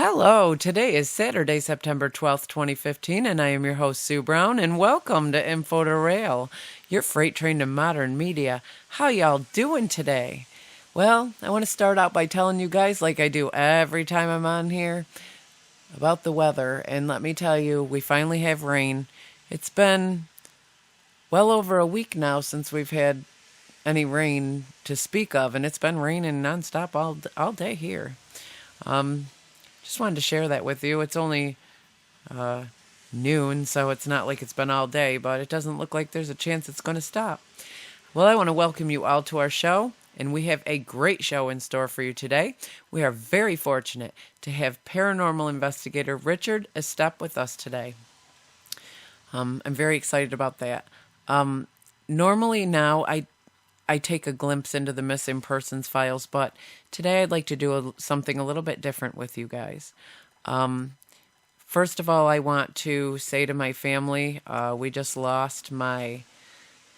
Hello, today is Saturday, September 12th, 2015, and I am your host, Sue Brown, and welcome to info2rail, your freight train to modern media. How y'all doing today? Well, I want to start out by telling you guys, like I do every time I'm on here, about the weather, and let me tell you, we finally have rain. It's been well over a week now since we've had any rain to speak of, and it's been raining nonstop all day here. Just wanted to share that with you. It's only noon, so it's not like it's been all day, but it doesn't look like there's a chance it's going to stop. Well, I want to welcome you all to our show, and we have a great show in store for you today. We are very fortunate to have paranormal investigator Richard Estep with us today. I'm very excited about that. Normally now I take a glimpse into the missing persons files, but today I'd like to do something a little bit different with you guys. First of all, I want to say to my family, we just lost my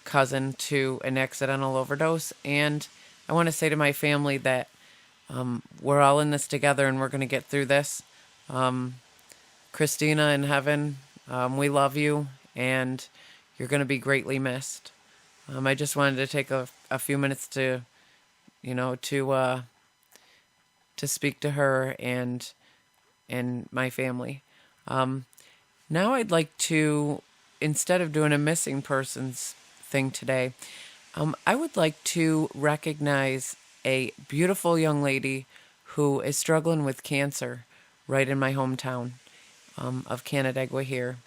cousin to an accidental overdose, and I want to say to my family that we're all in this together and we're going to get through this. Christina in heaven, we love you, and you're going to be greatly missed. I just wanted to take a few minutes to speak to her and my family. Now I'd like to, instead of doing a missing persons thing today, I would like to recognize a beautiful young lady who is struggling with cancer right in my hometown of Canandaigua here.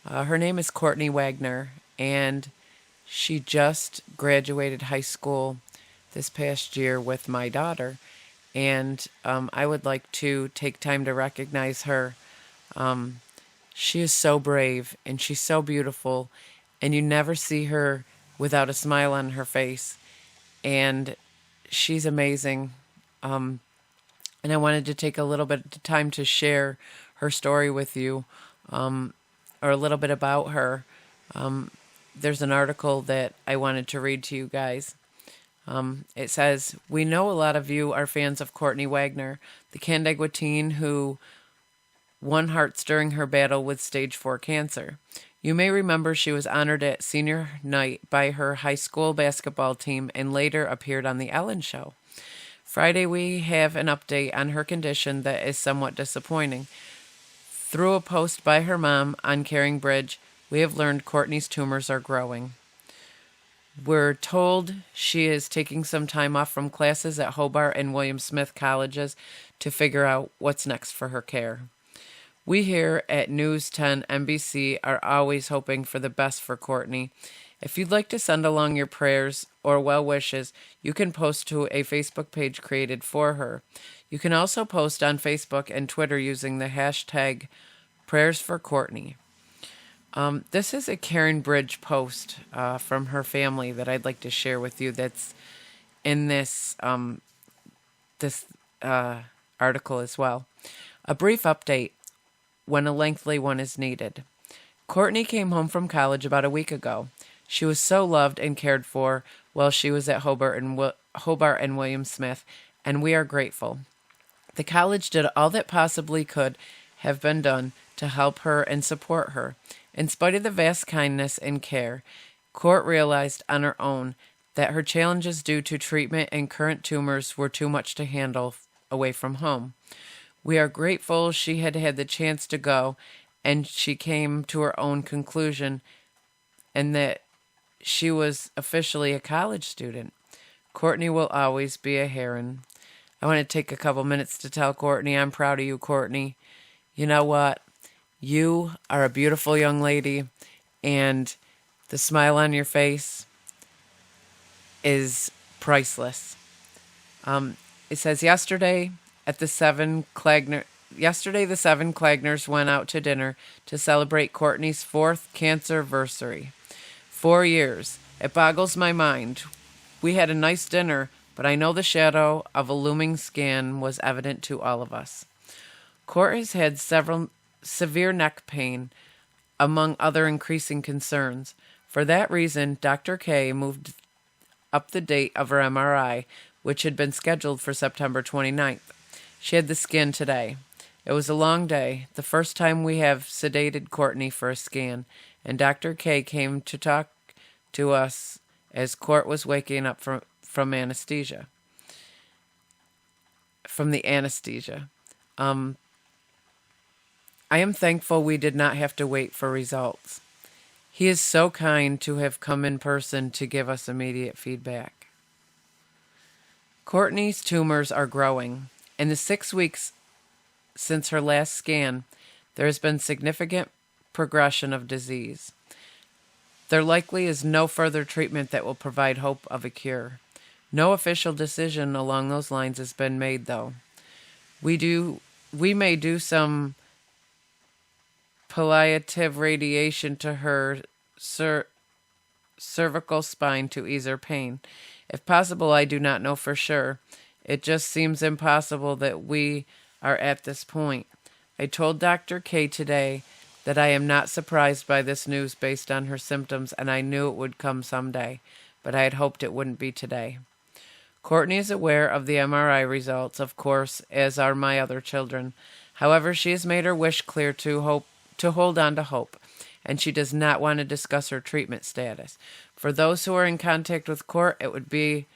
Her name is Courtney Wagner, and she just graduated high school this past year with my daughter, and I would like to take time to recognize her. She is so brave, and she's so beautiful, and you never see her without a smile on her face, and she's amazing. And I wanted to take a little bit of time to share her story with you, or a little bit about her. There's an article that I wanted to read to you guys. It says, "We know a lot of you are fans of Courtney Wagner, the Canandaigua teen who won hearts during her battle with stage 4 cancer. You may remember she was honored at senior night by her high school basketball team and later appeared on The Ellen Show. Friday, we have an update on her condition that is somewhat disappointing. Through a post by her mom on Caring Bridge, we have learned Courtney's tumors are growing. We're told she is taking some time off from classes at Hobart and William Smith colleges to figure out what's next for her care. We here at News 10 NBC are always hoping for the best for Courtney. If you'd like to send along your prayers or well wishes, you can post to a Facebook page created for her. You can also post on Facebook and Twitter using the hashtag Prayers for Courtney." This is a Karen Bridge post from her family that I'd like to share with you that's in this article as well. A brief update when a lengthy one is needed. Courtney came home from college about a week ago. She was so loved and cared for while she was at Hobart and William Smith, and we are grateful. The college did all that possibly could have been done to help her and support her. In spite of the vast kindness and care, Court realized on her own that her challenges due to treatment and current tumors were too much to handle away from home. We are grateful she had had the chance to go, and she came to her own conclusion, and that she was officially a college student. Courtney will always be a heron. I want to take a couple minutes to tell Courtney I'm proud of you, Courtney. You know what? You are a beautiful young lady, and the smile on your face is priceless. It says, yesterday the seven Klagners went out to dinner to celebrate Courtney's 4th cancer-versary. 4 years. It boggles my mind. We had a nice dinner, but I know the shadow of a looming scan was evident to all of us. Court has had several severe neck pain, among other increasing concerns. For that reason, Dr. K moved up the date of her MRI, which had been scheduled for September 29th. She had the scan today. It was a long day, the first time we have sedated Courtney for a scan, and Dr. K came to talk to us as Court was waking up from anesthesia. From the anesthesia. I am thankful we did not have to wait for results. He is so kind to have come in person to give us immediate feedback. Courtney's tumors are growing. In the 6 weeks since her last scan, there has been significant progression of disease. There likely is no further treatment that will provide hope of a cure. No official decision along those lines has been made, though. We may do some palliative radiation to her cervical spine to ease her pain. If possible, I do not know for sure. It just seems impossible that we are at this point. I told Dr. K today that I am not surprised by this news based on her symptoms, and I knew it would come someday, but I had hoped it wouldn't be today. Courtney is aware of the MRI results, of course, as are my other children. However, she has made her wish clear to hold on to hope, and she does not want to discuss her treatment status. For those who are in contact with Court, it would be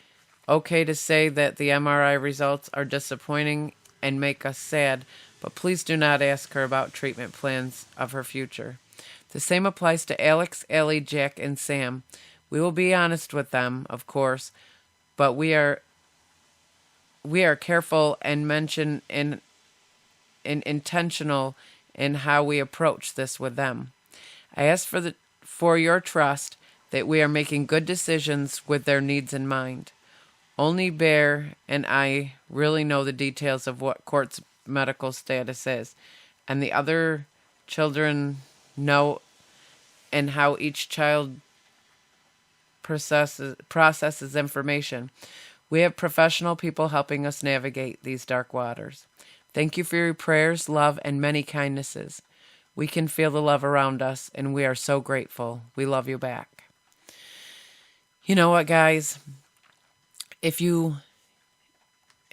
okay to say that the MRI results are disappointing and make us sad, but please do not ask her about treatment plans of her future. The same applies to Alex, Ellie, Jack, and Sam. We will be honest with them, of course, but we are careful and mention in intentional in how we approach this with them. I ask for your trust that we are making good decisions with their needs in mind. Only Bear and I really know the details of what Court's medical status is, and the other children know, and how each child processes information. We have professional people helping us navigate these dark waters. Thank you for your prayers, love, and many kindnesses. We can feel the love around us, and we are so grateful. We love you back. You know what, guys? If you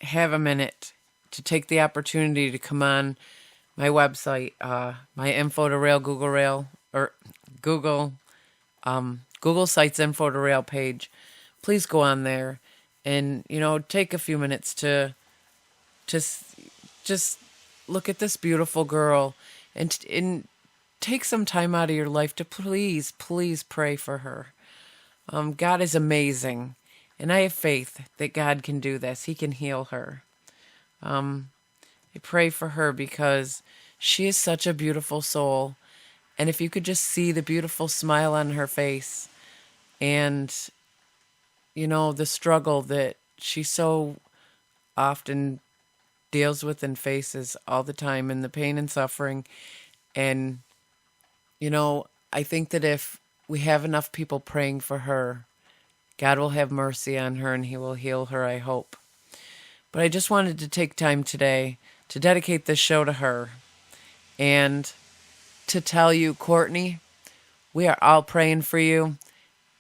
have a minute to take the opportunity to come on my website, my info2rail Google Sites info2rail page, please go on there and, take a few minutes to just look at this beautiful girl and take some time out of your life to please pray for her. God is amazing, and I have faith that God can do this. He can heal her. I pray for her because she is such a beautiful soul, and if you could just see the beautiful smile on her face and, the struggle that she so often deals with and faces all the time, and the pain and suffering. And, I think that if we have enough people praying for her, God will have mercy on her and he will heal her, I hope. But I just wanted to take time today to dedicate this show to her and to tell you, Courtney, we are all praying for you.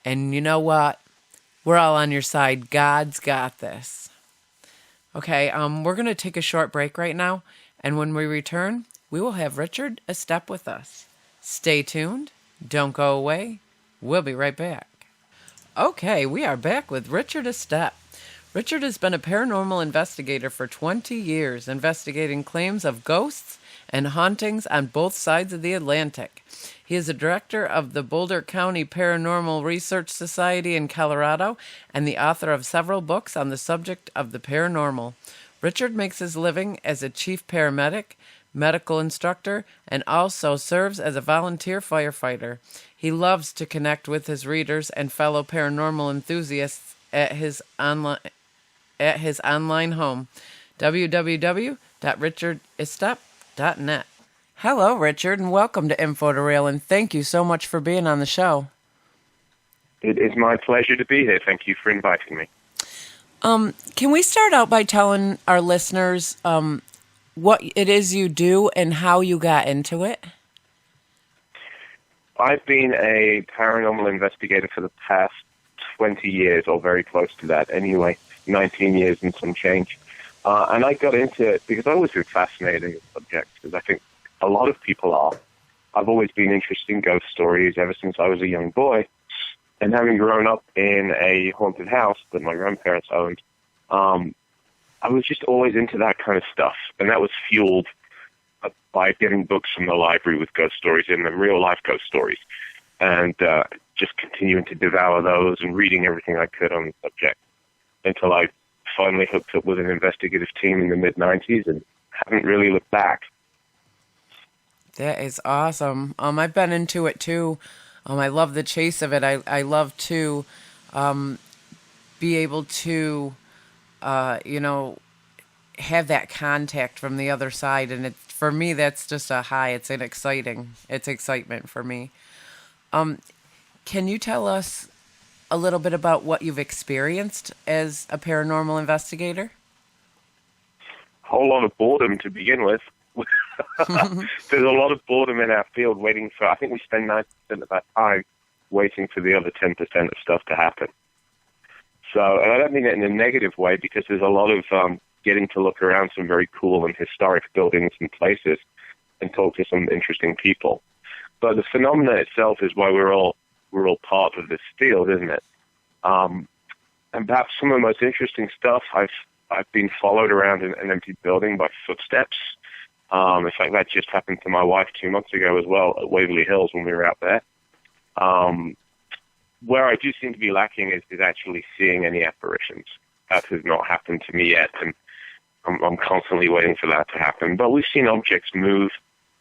And you know what? We're all on your side. God's got this. Okay, we're going to take a short break right now. And when we return, we will have Richard Estep with us. Stay tuned. Don't go away. We'll be right back. Okay, we are back with Richard Estep. Richard has been a paranormal investigator for 20 years, investigating claims of ghosts and hauntings on both sides of the Atlantic. He is a director of the Boulder County Paranormal Research Society in Colorado and the author of several books on the subject of the paranormal. Richard makes his living as a chief paramedic, medical instructor, and also serves as a volunteer firefighter. He loves to connect with his readers and fellow paranormal enthusiasts at his online home, www.richardestep.net. Hello, Richard, and welcome to Info2rail, and thank you so much for being on the show. It is my pleasure to be here. Thank you for inviting me. Can we start out by telling our listeners what it is you do and how you got into it? I've been a paranormal investigator for the past 20 years, or very close to that anyway, 19 years and some change. And I got into it because I've always been fascinated with subjects, because I think a lot of people are. I've always been interested in ghost stories ever since I was a young boy. And having grown up in a haunted house that my grandparents owned, I was just always into that kind of stuff. And that was fueled by getting books from the library with ghost stories in them, real-life ghost stories, and just continuing to devour those and reading everything I could on the subject until I finally hooked up with an investigative team in the mid-'90s and haven't really looked back. That is awesome. I've been into it too. I love the chase of it. I love to be able to, have that contact from the other side, and for me that's just a high. It's excitement for me. Can you tell us a little bit about what you've experienced as a paranormal investigator? Whole lot of boredom to begin with. There's a lot of boredom in our field waiting for, I think we spend 90% of our time waiting for the other 10% of stuff to happen. So, and I don't mean it in a negative way, because there's a lot of getting to look around some very cool and historic buildings and places and talk to some interesting people. But the phenomena itself is why we're all part of this field, isn't it? And perhaps some of the most interesting stuff, I've been followed around an empty building by footsteps. In fact, that just happened to my wife 2 months ago as well at Waverly Hills when we were out there. Where I do seem to be lacking is actually seeing any apparitions. That has not happened to me yet, and I'm constantly waiting for that to happen. But we've seen objects move,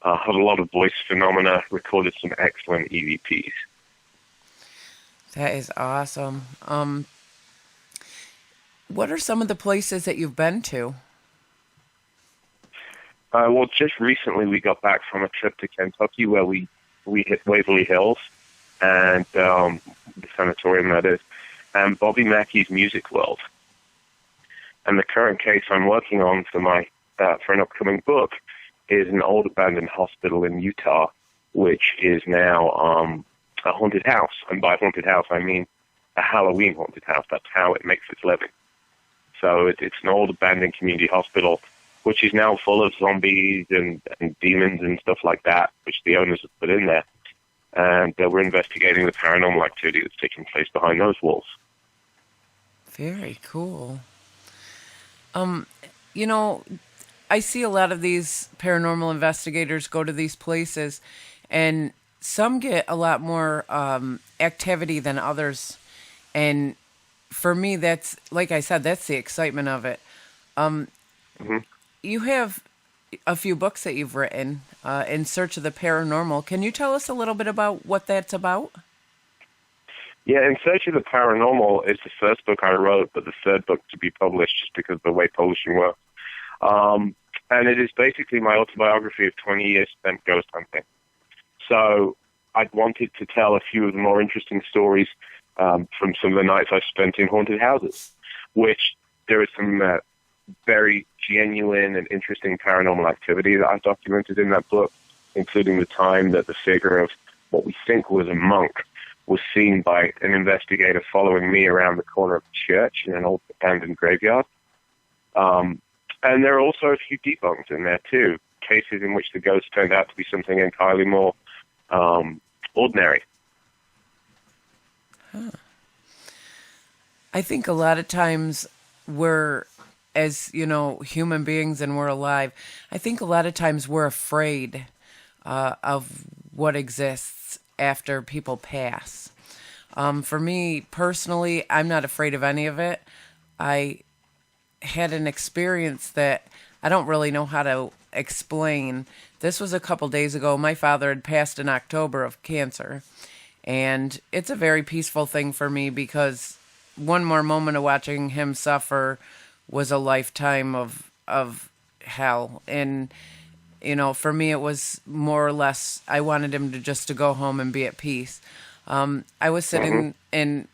had a lot of voice phenomena, recorded some excellent EVPs. That is awesome. What are some of the places that you've been to? Well, just recently we got back from a trip to Kentucky where we hit Waverly Hills and the sanatorium, that is, and Bobby Mackey's Music World. And the current case I'm working on for an upcoming book is an old abandoned hospital in Utah, which is now a haunted house. And by haunted house, I mean a Halloween haunted house. That's how it makes its living. So it's an old abandoned community hospital, which is now full of zombies and demons and stuff like that, which the owners have put in there. And we're investigating the paranormal activity that's taking place behind those walls. Very cool. I see a lot of these paranormal investigators go to these places, and some get a lot more activity than others. And for me, that's, like I said, that's the excitement of it. You have a few books that you've written, In Search of the Paranormal. Can you tell us a little bit about what that's about? Yeah, In Search of the Paranormal is the first book I wrote, but the third book to be published just because of the way publishing works. And it is basically my autobiography of 20 years spent ghost hunting. So I wanted to tell a few of the more interesting stories from some of the nights I've spent in haunted houses, which there is some very genuine and interesting paranormal activity that I've documented in that book, including the time that the figure of what we think was a monk was seen by an investigator following me around the corner of the church in an old abandoned graveyard. And there are also a few debunks in there, too, cases in which the ghost turned out to be something entirely more ordinary. Huh. I think a lot of times we're, as human beings and we're alive, I think a lot of times we're afraid of what exists after people pass. For me personally, I'm not afraid of any of it. I had an experience that I don't really know how to explain. This was a couple days ago. My father had passed in October of cancer, and it's a very peaceful thing for me because one more moment of watching him suffer was a lifetime of hell. And for me it was more or less, I wanted him to go home and be at peace. I was sitting and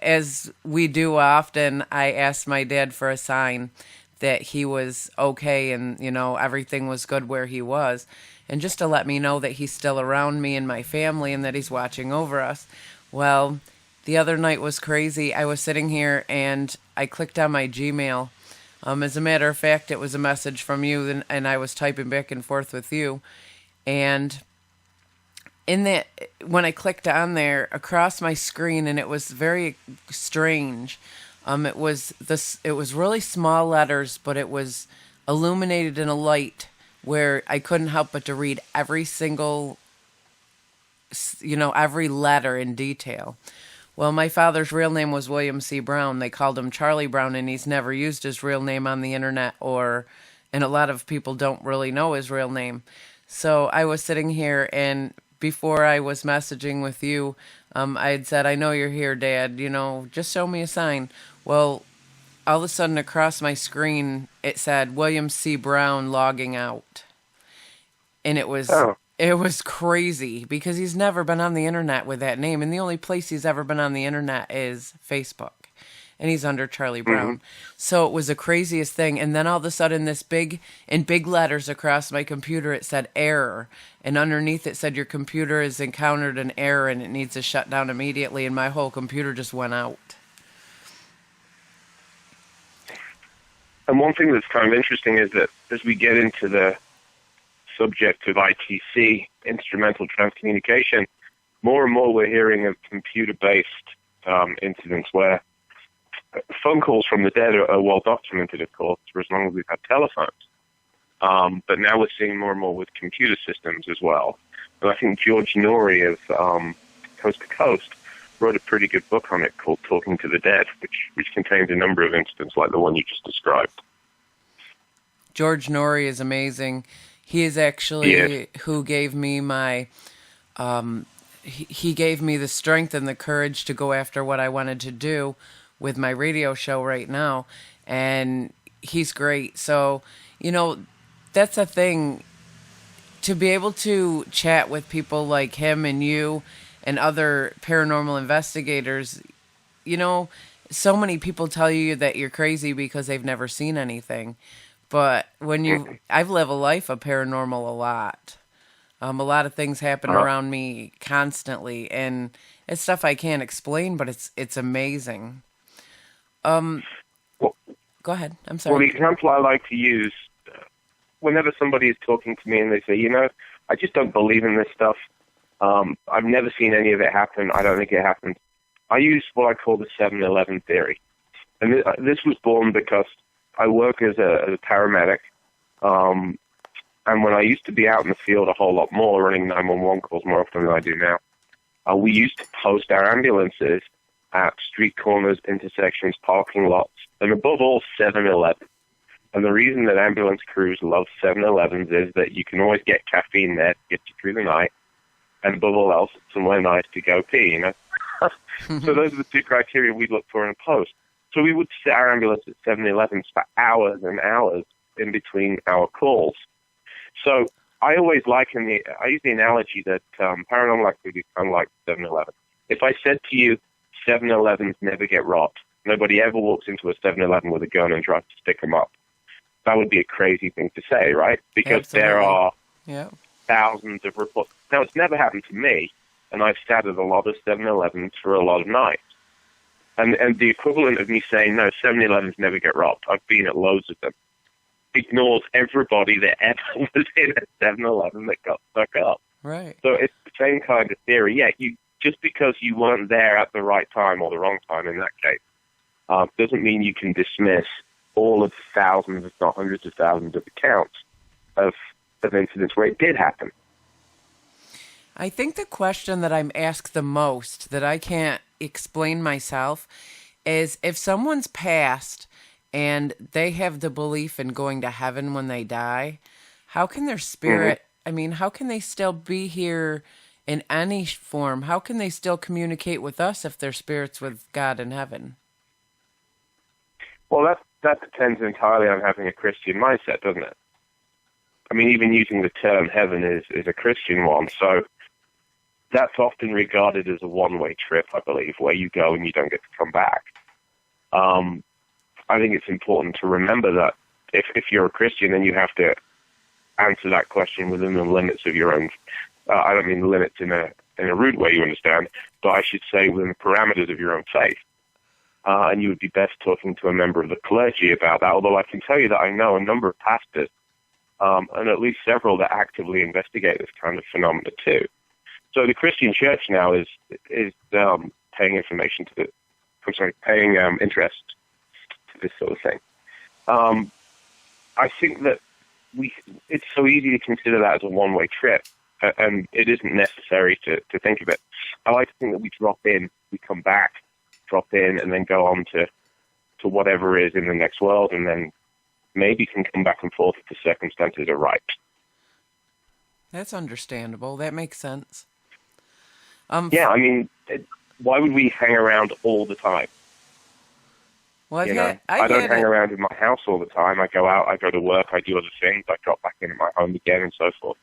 as we do often, I asked my dad for a sign that he was okay and everything was good where he was, and just to let me know that he's still around me and my family and that he's watching over us. Well, the other night was crazy. I was sitting here and I clicked on my Gmail As a matter of fact, it was a message from you, and I was typing back and forth with you. And in that, when I clicked on there, across my screen, and it was very strange. It was really small letters, but it was illuminated in a light where I couldn't help but to read every single, every letter in detail. Well, my father's real name was William C. Brown. They called him Charlie Brown, and he's never used his real name on the internet, and a lot of people don't really know his real name. So I was sitting here, and before I was messaging with you, I had said, "I know you're here, Dad. Just show me a sign." Well, all of a sudden across my screen, it said William C. Brown logging out. And it was crazy because he's never been on the internet with that name. And the only place he's ever been on the internet is Facebook. And he's under Charlie Brown. Mm-hmm. So it was the craziest thing. And then all of a sudden, in big letters across my computer, it said error. And underneath it said your computer has encountered an error and it needs to shut down immediately. And my whole computer just went out. And one thing that's kind of interesting is that as we get into the subject of ITC, instrumental transcommunication, more and more we're hearing of computer-based incidents where phone calls from the dead are well documented, of course, for as long as we've had telephones. But now we're seeing more and more with computer systems as well. And I think George Norrie of Coast to Coast wrote a pretty good book on it called Talking to the Dead, which contains a number of incidents like the one you just described. George Norrie is amazing. He is actually who gave me my... he gave me the strength and the courage to go after what I wanted to do with my radio show right now. And he's great. So, that's a thing. To be able to chat with people like him and you and other paranormal investigators, so many people tell you that you're crazy because they've never seen anything. But when I've lived a life of paranormal a lot. A lot of things happen around me constantly, and it's stuff I can't explain, but it's amazing. Go ahead. I'm sorry. Well, the example I like to use, whenever somebody is talking to me and they say, I just don't believe in this stuff. I've never seen any of it happen. I don't think it happened. I use what I call the 7-Eleven theory. And this was born because I work as a paramedic. And when I used to be out in the field a whole lot more, running 911 calls more often than I do now, we used to post our ambulances at street corners, intersections, parking lots, and above all, 7-Eleven. And the reason that ambulance crews love 7-Elevens is that you can always get caffeine there to get you through the night, and above all else, it's somewhere nice to go pee, So those are the two criteria we'd look for in a post. So we would sit our ambulance at 7-Elevens for hours and hours in between our calls. So I always I use the analogy that paranormal activity is kind of like 7-Eleven. If I said to you, 7-Elevens never get robbed, nobody ever walks into a 7-Eleven with a gun and tries to stick them up, that would be a crazy thing to say, right? Because there are thousands of reports. Now, it's never happened to me, and I've sat at a lot of 7-Elevens for a lot of nights. And the equivalent of me saying, no, 7-Elevens never get robbed, I've been at loads of them, ignores everybody that ever was in a 7-Eleven that got stuck up. Right. So it's the same kind of theory. Yeah, just because you weren't there at the right time or the wrong time in that case, doesn't mean you can dismiss all of thousands, if not hundreds of thousands of accounts of incidents where it did happen. I think the question that I'm asked the most that I can't explain myself is if someone's passed and they have the belief in going to heaven when they die, how can their spirit, how can they still be here in any form? How can they still communicate with us if their spirit's with God in heaven? Well, that depends entirely on having a Christian mindset, doesn't it? Even using the term heaven is a Christian one, so that's often regarded as a one-way trip, I believe, where you go and you don't get to come back. I think it's important to remember that if you're a Christian, then you have to answer that question within the limits of your own. I don't mean the limits in a rude way, you understand, but I should say within the parameters of your own faith. and you would be best talking to a member of the clergy about that, although I can tell you that I know a number of pastors, and at least several that actively investigate this kind of phenomena too. So the Christian church now is paying information to paying interest to this sort of thing. I think that it's so easy to consider that as a one-way trip, and it isn't necessary to think of it. I like to think that we drop in, we come back, drop in, and then go on to whatever is in the next world, and then maybe can come back and forth if the circumstances are right. That's understandable. That makes sense. Yeah, I mean, why would we hang around all the time? Well, I don't hang around in my house all the time. I go out, I go to work, I do other things, I drop back in at my home again, and so forth.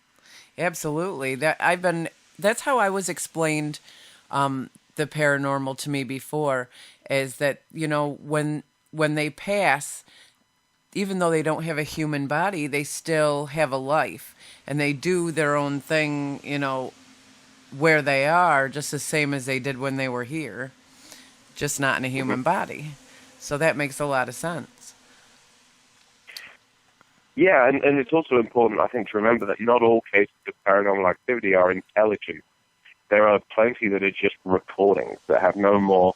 Absolutely. That's how I was explained the paranormal to me before, is that, when they pass, even though they don't have a human body, they still have a life, and they do their own thing, where they are, just the same as they did when they were here, just not in a human body. So that makes a lot of sense. Yeah, and it's also important, I think, to remember that not all cases of paranormal activity are intelligent. There are plenty that are just recordings that have no more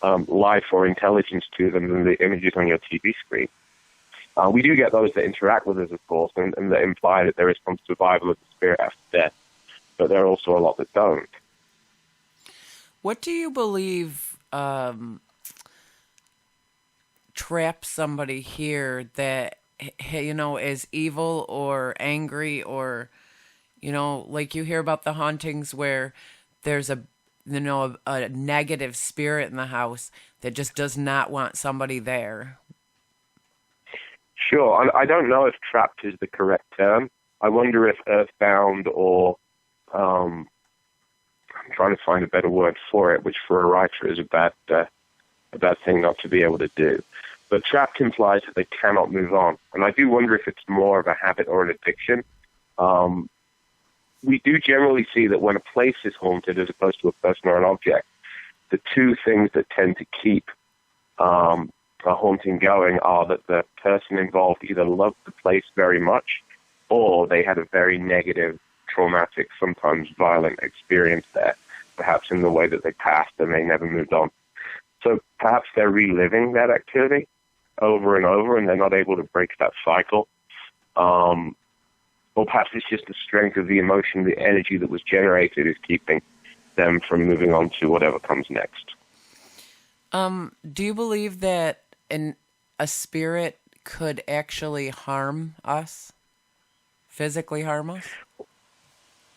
life or intelligence to them than the images on your TV screen. We do get those that interact with us, of course, and that imply that there is some survival of the spirit after death, but there are also a lot that don't. What do you believe traps somebody here that, is evil or angry, or, like you hear about the hauntings where there's a negative spirit in the house that just does not want somebody there? Sure. I don't know if trapped is the correct term. I wonder if earthbound or I'm trying to find a better word for it, which for a writer is a bad thing not to be able to do. But trapped implies that they cannot move on. And I do wonder if it's more of a habit or an addiction. We do generally see that when a place is haunted as opposed to a person or an object, the two things that tend to keep a haunting going are that the person involved either loved the place very much or they had a very negative, traumatic, sometimes violent experience there, perhaps in the way that they passed and they never moved on. So perhaps they're reliving that activity over and over and they're not able to break that cycle. Or perhaps it's just the strength of the emotion, the energy that was generated is keeping them from moving on to whatever comes next. Do you believe that a spirit could actually harm us? Physically harm us?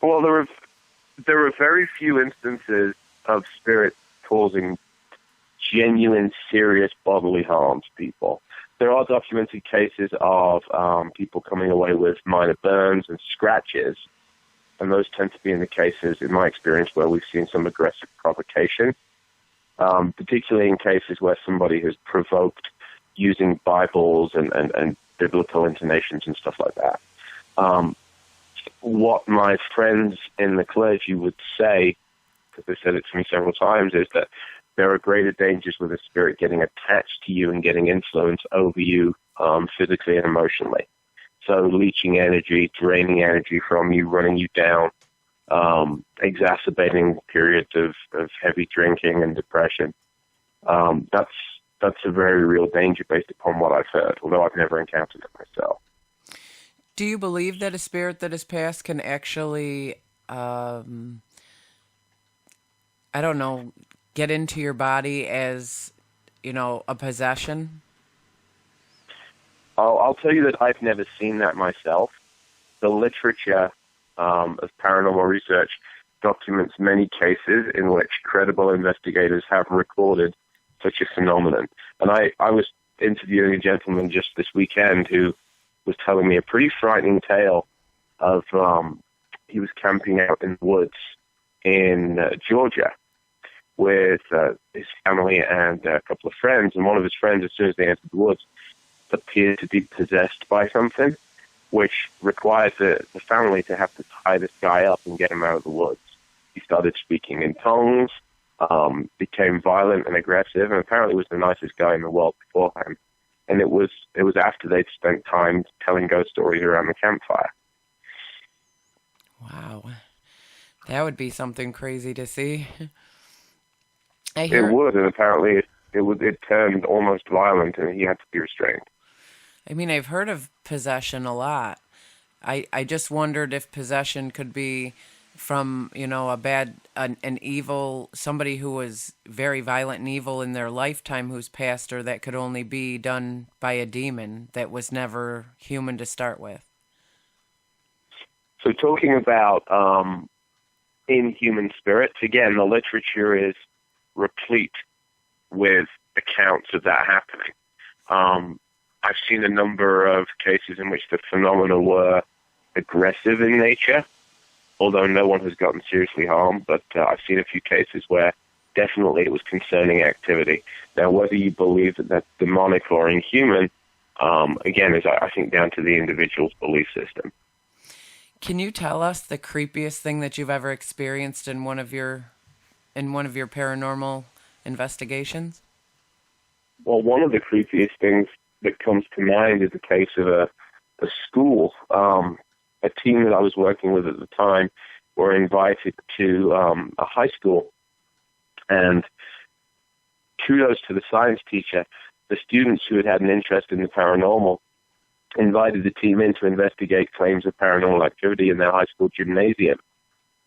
Well, there are very few instances of spirits causing genuine, serious bodily harm to people. There are documented cases of people coming away with minor burns and scratches, and those tend to be in the cases, in my experience, where we've seen some aggressive provocation, particularly in cases where somebody has provoked using Bibles and biblical intonations and stuff like that. What my friends in the clergy would say, because they said it to me several times, is that there are greater dangers with a spirit getting attached to you and getting influence over you physically and emotionally. So leeching energy, draining energy from you, running you down, exacerbating periods of heavy drinking and depression. That's a very real danger based upon what I've heard, although I've never encountered it myself. Do you believe that a spirit that has passed can actually, get into your body as, a possession? I'll tell you that I've never seen that myself. The literature of paranormal research documents many cases in which credible investigators have recorded such a phenomenon. And I was interviewing a gentleman just this weekend who was telling me a pretty frightening tale of he was camping out in the woods in Georgia with his family and a couple of friends, and one of his friends, as soon as they entered the woods, appeared to be possessed by something, which required the family to have to tie this guy up and get him out of the woods. He started speaking in tongues. became violent and aggressive, and apparently was the nicest guy in the world beforehand. And it was after they'd spent time telling ghost stories around the campfire. Wow. That would be something crazy to see. It would, and apparently it turned almost violent, and he had to be restrained. I mean, I've heard of possession a lot. I just wondered if possession could be from, an evil, somebody who was very violent and evil in their lifetime who's passed, or that could only be done by a demon that was never human to start with. So talking about inhuman spirits, again, the literature is replete with accounts of that happening. I've seen a number of cases in which the phenomena were aggressive in nature, although no one has gotten seriously harmed, but I've seen a few cases where definitely it was concerning activity. Now, whether you believe that that's demonic or inhuman, again, is, I think, down to the individual's belief system. Can you tell us the creepiest thing that you've ever experienced in one of your paranormal investigations? Well, one of the creepiest things that comes to mind is the case of a school. A team that I was working with at the time were invited to a high school, and kudos to the science teacher. The students who had an interest in the paranormal invited the team in to investigate claims of paranormal activity in their high school gymnasium.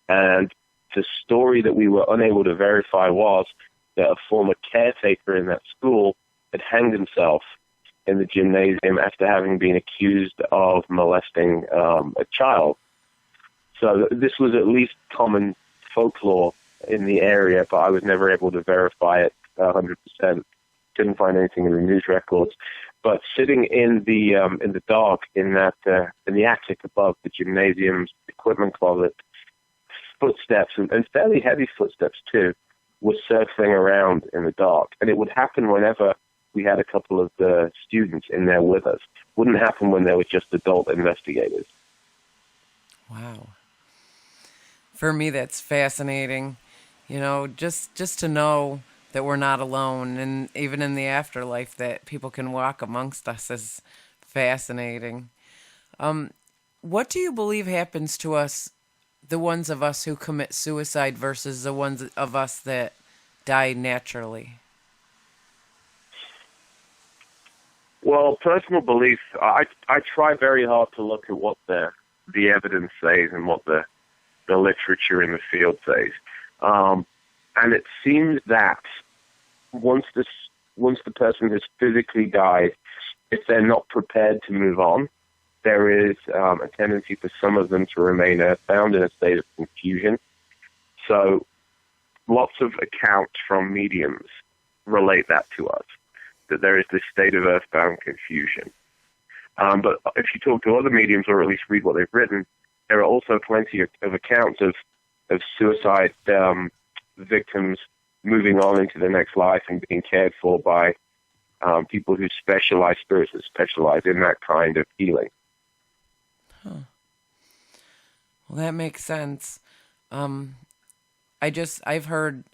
And the story that we were unable to verify was that a former caretaker in that school had hanged himself in the gymnasium after having been accused of molesting a child. So this was at least common folklore in the area, but I was never able to verify it 100%. Couldn't find anything in the news records. But sitting in the dark in the attic above the gymnasium's equipment closet, footsteps and fairly heavy footsteps too were circling around in the dark, and it would happen whenever we had a couple of the students in there with us. Wouldn't happen when there were just adult investigators. Wow. For me, that's fascinating. Just to know that we're not alone, and even in the afterlife that people can walk amongst us is fascinating. What do you believe happens to us, the ones of us who commit suicide versus the ones of us that die naturally? Well, personal belief, I try very hard to look at what the evidence says and what the literature in the field says. And it seems that once the person has physically died, if they're not prepared to move on, there is a tendency for some of them to remain earthbound in a state of confusion. So lots of accounts from mediums relate that to us, that there is this state of earthbound confusion. But if you talk to other mediums, or at least read what they've written, there are also plenty of accounts of suicide victims moving on into the next life and being cared for by people who specialize, spirits that specialize in that kind of healing. Huh. Well, that makes sense. I've heard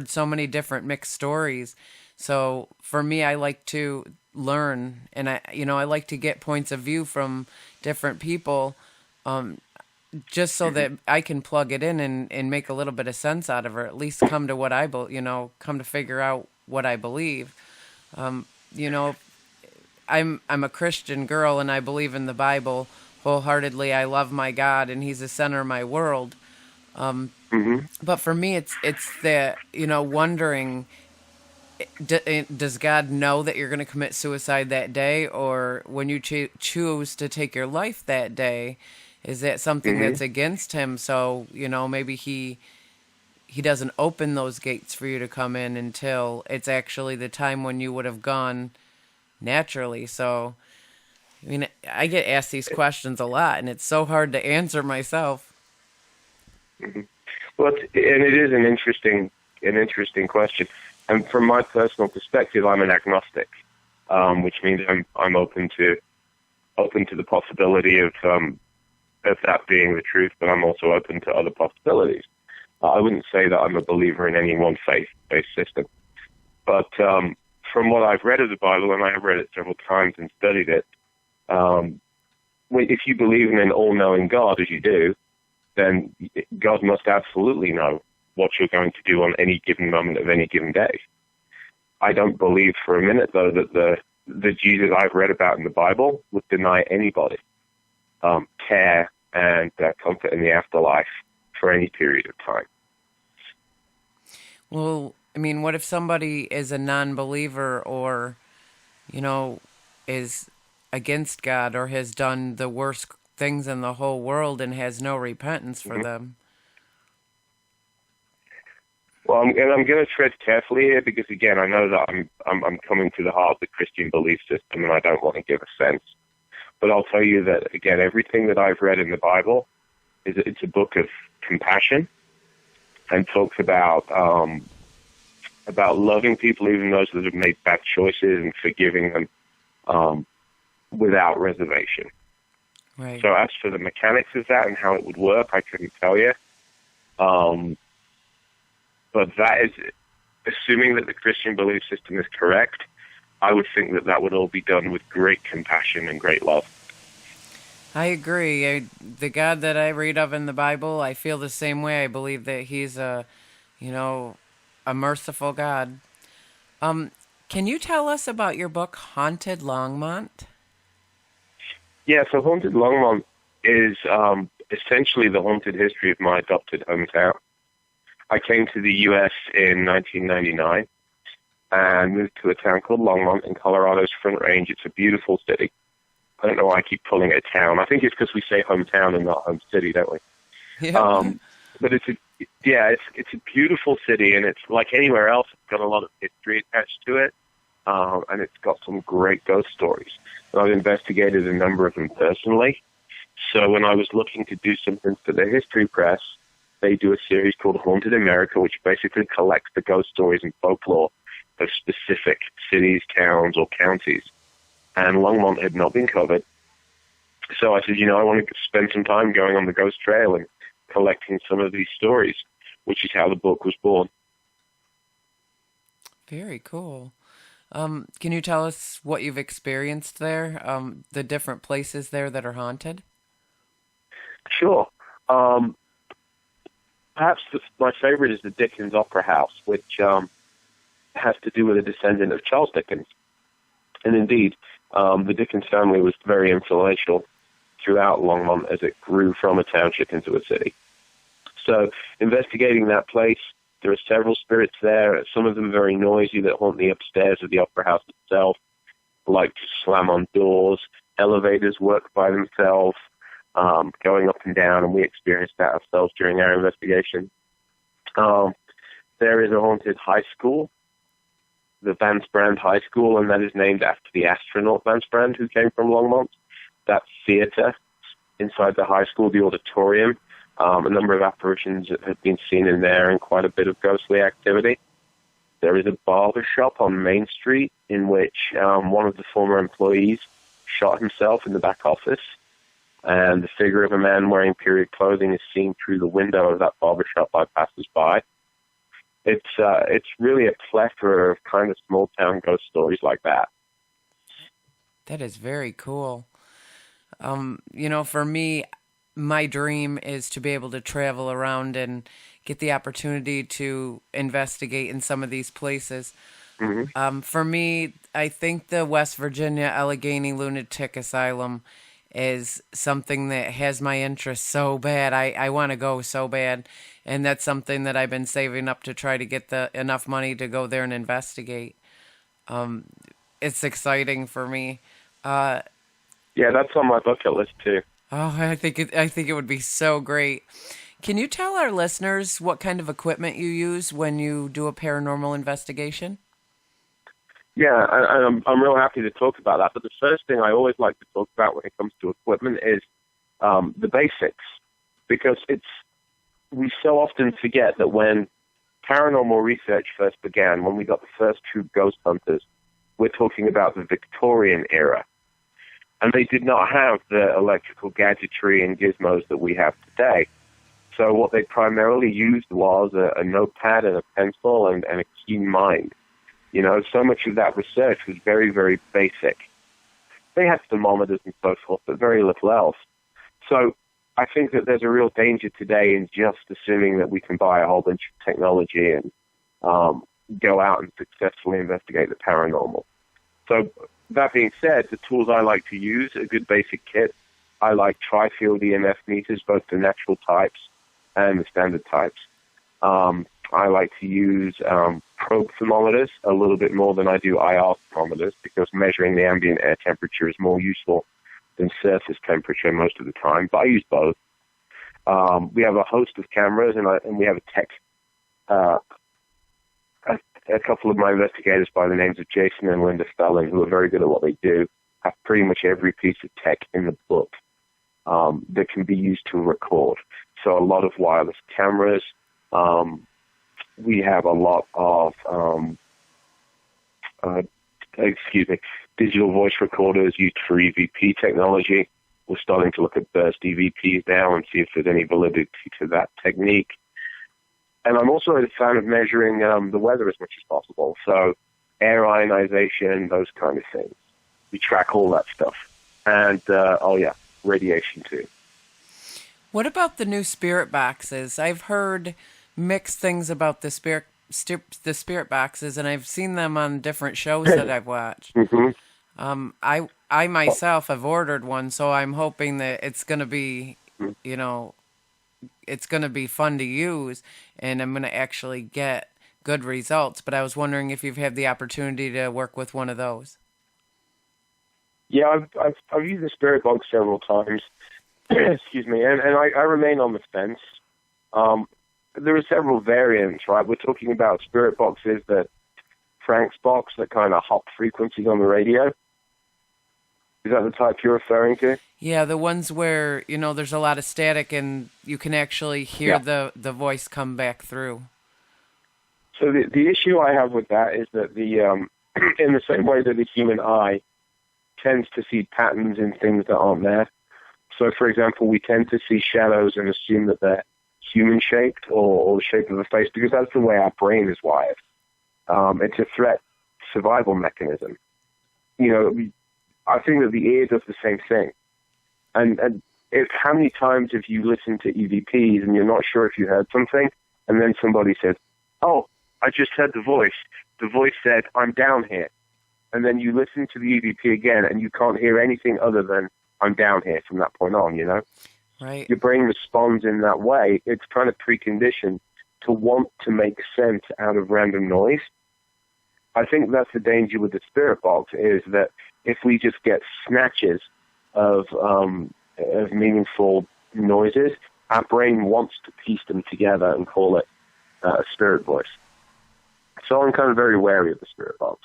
so many different mixed stories. So for me, I like to learn, and I like to get points of view from different people, just so that I can plug it in and make a little bit of sense out of it, or at least come to what come to figure out what I believe. I'm a Christian girl, and I believe in the Bible wholeheartedly. I love my God, and He's the center of my world. But for me, it's the, wondering, does God know that you're going to commit suicide that day? Or when you choose to take your life that day, is that something that's against Him? So, maybe He doesn't open those gates for you to come in until it's actually the time when you would have gone naturally. So, I get asked these questions a lot, and it's so hard to answer myself. Well, it is an interesting question. And from my personal perspective, I'm an agnostic, which means I'm open to the possibility of that being the truth, but I'm also open to other possibilities. I wouldn't say that I'm a believer in any one faith-based system. But from what I've read of the Bible, and I have read it several times and studied it, if you believe in an all-knowing God, as you do, then God must absolutely know what you're going to do on any given moment of any given day. I don't believe for a minute, though, that the Jesus I've read about in the Bible would deny anybody care and comfort in the afterlife for any period of time. Well, I mean, what if somebody is a non-believer or, is against God or has done the worst things in the whole world and has no repentance for them? Well, I'm going to tread carefully here because, again, I know that I'm coming to the heart of the Christian belief system, and I don't want to give a sense. But I'll tell you that, again, everything that I've read in the Bible it's a book of compassion and talks about loving people, even those that have made bad choices, and forgiving them without reservation. Right. So as for the mechanics of that and how it would work, I couldn't tell you. But that is, assuming that the Christian belief system is correct, I would think that would all be done with great compassion and great love. I agree. The God that I read of in the Bible, I feel the same way. I believe that he's a merciful God. Can you tell us about your book, Haunted Longmont? Yeah, so Haunted Longmont is essentially the haunted history of my adopted hometown. I came to the U.S. in 1999 and moved to a town called Longmont in Colorado's Front Range. It's a beautiful city. I don't know why I keep calling it a town. I think it's because we say hometown and not home city, don't we? Yeah. But it's a beautiful city, and it's like anywhere else. It's got a lot of history attached to it, and it's got some great ghost stories. And I've investigated a number of them personally. So when I was looking to do something for the History Press, they do a series called Haunted America, which basically collects the ghost stories and folklore of specific cities, towns, or counties. And Longmont had not been covered. So I said, I want to spend some time going on the ghost trail and collecting some of these stories, which is how the book was born. Very cool. Can you tell us what you've experienced there, the different places there that are haunted? Sure. Perhaps my favorite is the Dickens Opera House, which has to do with a descendant of Charles Dickens. And indeed, the Dickens family was very influential throughout Longmont as it grew from a township into a city. So investigating that place, there are several spirits there. Some of them very noisy that haunt the upstairs of the opera house itself, like to slam on doors. Elevators work by themselves, going up and down, and we experienced that ourselves during our investigation. There is a haunted high school, the Van Sprand High School, and that is named after the astronaut Van Sprand who came from Longmont. That theater inside the high school, the auditorium, a number of apparitions have been seen in there and quite a bit of ghostly activity. There is a barber shop on Main Street in which one of the former employees shot himself in the back office, and the figure of a man wearing period clothing is seen through the window of that barber shop by passers-by. It's really a plethora of kind of small-town ghost stories like that. That is very cool. For me, my dream is to be able to travel around and get the opportunity to investigate in some of these places. Mm-hmm. For me, I think the West Virginia Allegheny Lunatic Asylum is something that has my interest so bad. I want to go so bad. And that's something that I've been saving up to try to get enough money to go there and investigate. It's exciting for me. Yeah, that's on my bucket list too. Oh, I think it would be so great. Can you tell our listeners what kind of equipment you use when you do a paranormal investigation? Yeah, I'm real happy to talk about that. But the first thing I always like to talk about when it comes to equipment is the basics, because we so often forget that when paranormal research first began, when we got the first true ghost hunters, we're talking about the Victorian era. And they did not have the electrical gadgetry and gizmos that we have today. So what they primarily used was a notepad and a pencil and a keen mind. You know, so much of that research was very, very basic. They had thermometers and so forth, but very little else. So I think that there's a real danger today in just assuming that we can buy a whole bunch of technology and go out and successfully investigate the paranormal. So that being said, the tools I like to use are good basic kits. I like tri-field EMF meters, both the natural types and the standard types. I like to use probe thermometers a little bit more than I do IR thermometers because measuring the ambient air temperature is more useful than surface temperature most of the time, but I use both. We have a host of cameras, and we have a tech. A couple of my investigators by the names of Jason and Linda Spelling, who are very good at what they do, have pretty much every piece of tech in the book that can be used to record. So a lot of wireless cameras. We have a lot of, digital voice recorders used for EVP technology. We're starting to look at burst EVPs now and see if there's any validity to that technique. And I'm also a fan of measuring the weather as much as possible. So air ionization, those kind of things. We track all that stuff. And, radiation too. What about the new spirit boxes? I've heard mixed things about the spirit boxes, and I've seen them on different shows that I've watched. Mm-hmm. I myself have ordered one, so I'm hoping that it's going to be, it's going to be fun to use, and I'm going to actually get good results. But I was wondering if you've had the opportunity to work with one of those. Yeah, I've used the spirit box several times. Excuse me, and I remain on the fence. There are several variants, right? We're talking about spirit boxes that Frank's box that kind of hop frequencies on the radio. Is that the type you're referring to? Yeah, the ones where, there's a lot of static and you can actually hear the voice come back through. So the issue I have with that is that in the same way that the human eye tends to see patterns in things that aren't there. So, for example, we tend to see shadows and assume that they're human-shaped or the shape of a face because that's the way our brain is wired. It's a threat survival mechanism. I think that the ear does the same thing. And how many times have you listened to EVPs and you're not sure if you heard something, and then somebody says, "Oh, I just heard the voice. The voice said, 'I'm down here.'" And then you listen to the EVP again and you can't hear anything other than "I'm down here" from that point on, Right. Your brain responds in that way. It's kind of preconditioned to want to make sense out of random noise. I think that's the danger with the spirit box is that if we just get snatches of meaningful noises, our brain wants to piece them together and call it a spirit voice. So I'm kind of very wary of the spirit box.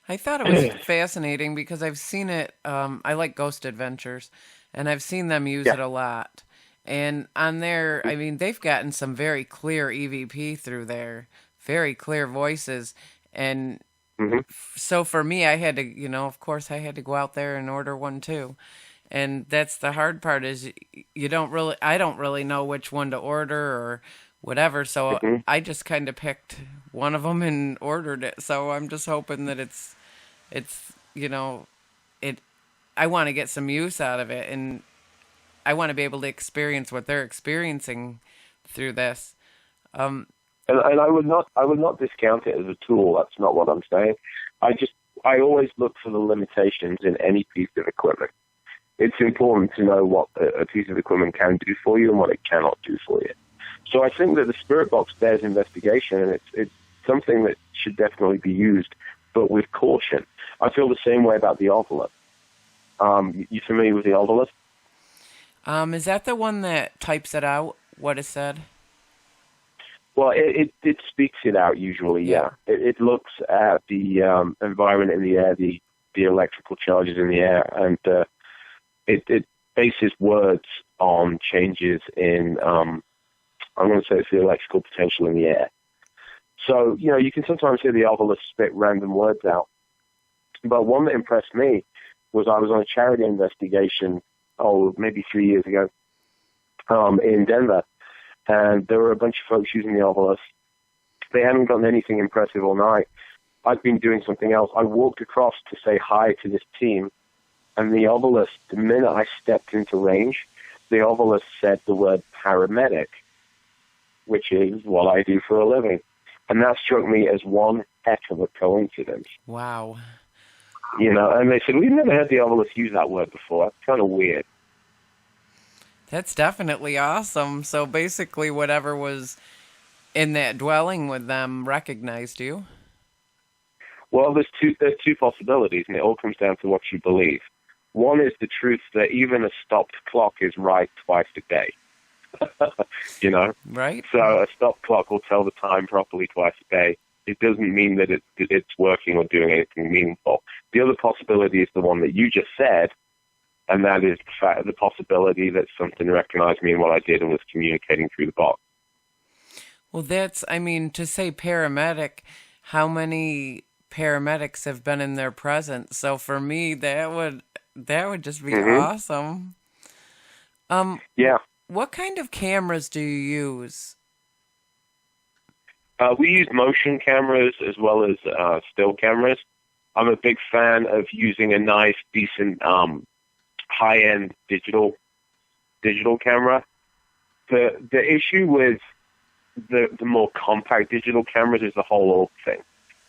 I thought it was fascinating because I've seen it. I like Ghost Adventures, and I've seen them use it a lot. And on there, they've gotten some very clear EVP through there, very clear voices. And so for me, I had to, of course, I had to go out there and order one too. And that's the hard part is I don't really know which one to order or whatever. So I just kind of picked one of them and ordered it. So I'm just hoping that I want to get some use out of it, and I want to be able to experience what they're experiencing through this. And I would not discount it as a tool. That's not what I'm saying. I always look for the limitations in any piece of equipment. It's important to know what a piece of equipment can do for you and what it cannot do for you. So I think that the spirit box bears investigation, and it's something that should definitely be used, but with caution. I feel the same way about the Ovilus. You familiar with the Ovilus? Is that the one that types it out, what is said? Well, it speaks it out usually, yeah. It looks at the environment in the air, the electrical charges in the air, and it bases words on changes in, I'm going to say it's the electrical potential in the air. So, you can sometimes hear the Ovilus spit random words out. But one that impressed me was I was on a charity investigation, maybe 3 years ago, in Denver. and there were a bunch of folks using the obelisk. They hadn't gotten anything impressive all night. I'd been doing something else. I walked across to say hi to this team, and the obelisk, the minute I stepped into range, the obelisk said the word paramedic, which is what I do for a living. And that struck me as one heck of a coincidence. Wow. You know, and they said, we've never heard the obelisk use that word before. That's kind of weird. That's definitely awesome. So basically whatever was in that dwelling with them recognized you. Well, there's two possibilities, and it all comes down to what you believe. One is the truth that even a stopped clock is right twice a day. You know? Right. So a stopped clock will tell the time properly twice a day. It doesn't mean that it's working or doing anything meaningful. The other possibility is the one that you just said, and that is the possibility that something recognized me in what I did and was communicating through the box. Well, to say paramedic, how many paramedics have been in their presence? So for me, that would just be awesome. Yeah. What kind of cameras do you use? We use motion cameras as well as still cameras. I'm a big fan of using a nice, decent, high-end digital camera. The issue with the more compact digital cameras is the whole orb thing.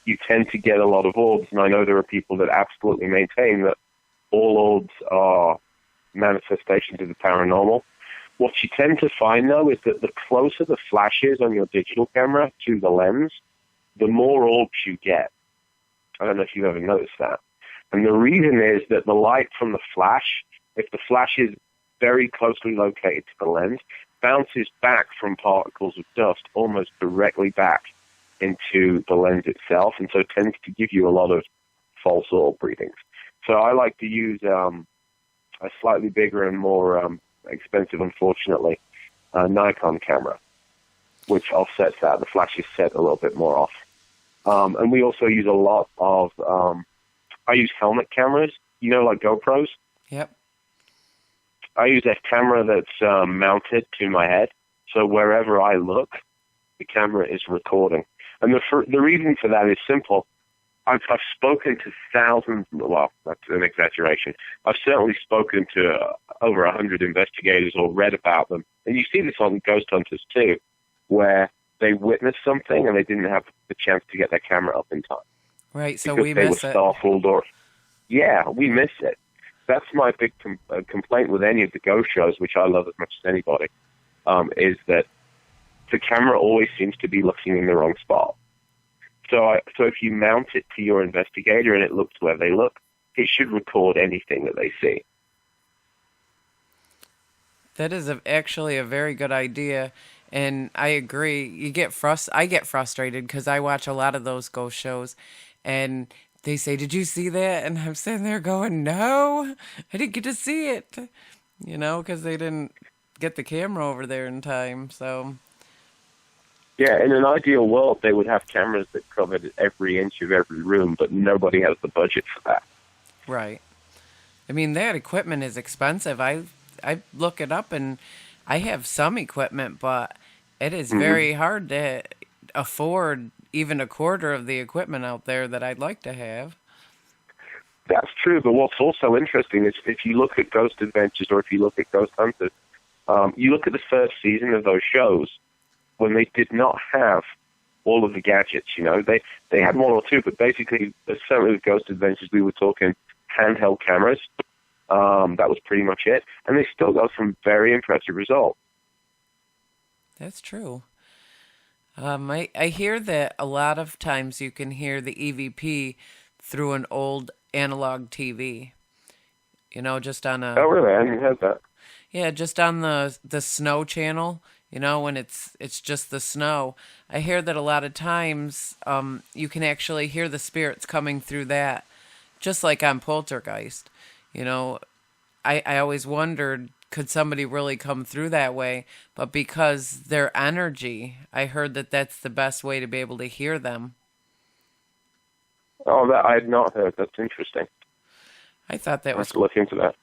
You tend to get a lot of orbs, and I know there are people that absolutely maintain that all orbs are manifestations of the paranormal. What you tend to find, though, is that the closer the flash is on your digital camera to the lens, the more orbs you get. I don't know if you've ever noticed that. And the reason is that the light from the flash, if the flash is very closely located to the lens, bounces back from particles of dust almost directly back into the lens itself, and so it tends to give you a lot of false orb readings. So I like to use a slightly bigger and more expensive, unfortunately, Nikon camera, which offsets that. The flash is set a little bit more off. And we also use a lot of, I use helmet cameras, like GoPros. Yep. I use a camera that's mounted to my head, so wherever I look, the camera is recording. And the reason for that is simple. I've spoken to thousands, well, that's an exaggeration. I've certainly spoken to over 100 investigators or read about them. And you see this on Ghost Hunters too, where they witnessed something and they didn't have the chance to get their camera up in time. Right, so because we they miss were it. startled or, yeah, we miss it. That's my big complaint with any of the ghost shows, which I love as much as anybody, is that the camera always seems to be looking in the wrong spot. So if you mount it to your investigator and it looks where they look, it should record anything that they see. That is actually a very good idea, and I agree. I get frustrated because I watch a lot of those ghost shows, and they say, "Did you see that?" And I'm sitting there going, "No, I didn't get to see it," because they didn't get the camera over there in time. So. Yeah, in an ideal world, they would have cameras that covered every inch of every room, but nobody has the budget for that. Right. I mean, that equipment is expensive. I look it up, and I have some equipment, but it is very hard to afford even a quarter of the equipment out there that I'd like to have. That's true, but what's also interesting is if you look at Ghost Adventures or if you look at Ghost Hunters, you look at the first season of those shows, when they did not have all of the gadgets, they had one or two, but basically, certainly with Ghost Adventures, we were talking handheld cameras. That was pretty much it, and they still got some very impressive results. That's true. I hear that a lot of times you can hear the EVP through an old analog TV. Just on a... Oh, really? I hadn't heard that. Yeah, just on the snow channel. When it's just the snow. I hear that a lot of times you can actually hear the spirits coming through that, just like on Poltergeist. I always wondered, could somebody really come through that way? But because their energy, I heard that that's the best way to be able to hear them. Oh, that I had not heard. That's interesting. I thought that was... I'll have to look into that.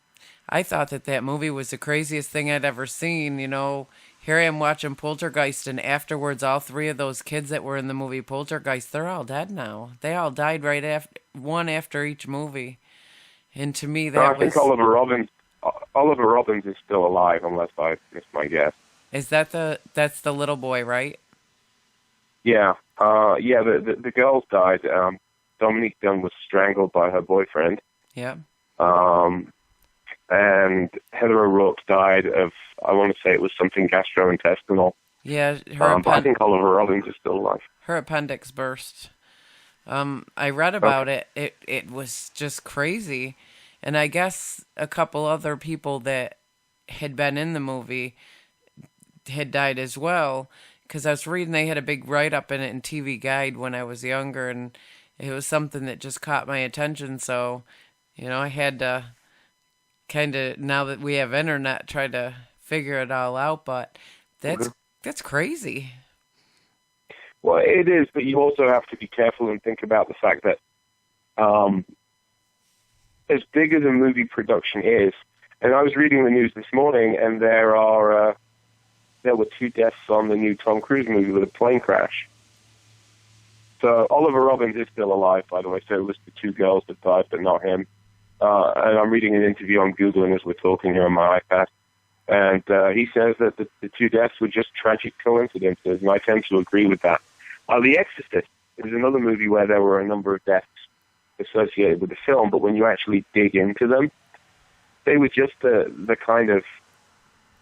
I thought that movie was the craziest thing I'd ever seen, here I am watching Poltergeist, and afterwards, all three of those kids that were in the movie Poltergeist, they're all dead now. They all died right after one after each movie, and to me No, that I think was. Oliver Robbins is still alive, unless I missed my guess. Is that's the little boy, right? Yeah, the girls died. Dominique Dunn was strangled by her boyfriend. Yeah. And Heather O'Rourke died of, I want to say it was something gastrointestinal. Yeah, but I think Oliver Robbins is still alive. her appendix burst. I read about it. It was just crazy. And I guess a couple other people that had been in the movie had died as well. Because I was reading they had a big write-up in it in TV Guide when I was younger. And it was something that just caught my attention. So, I had to kind of, now that we have internet, try to figure it all out. But that's crazy. Well, it is, but you also have to be careful and think about the fact that as big as a movie production is, and I was reading the news this morning, and there were 2 deaths on the new Tom Cruise movie with a plane crash. So Oliver Robbins is still alive, by the way, so it was the 2 girls that died, but not him. And I'm reading an interview on Googling as we're talking here on my iPad, and he says that the 2 deaths were just tragic coincidences, and I tend to agree with that. The Exorcist is another movie where there were a number of deaths associated with the film, but when you actually dig into them, they were just the kind of,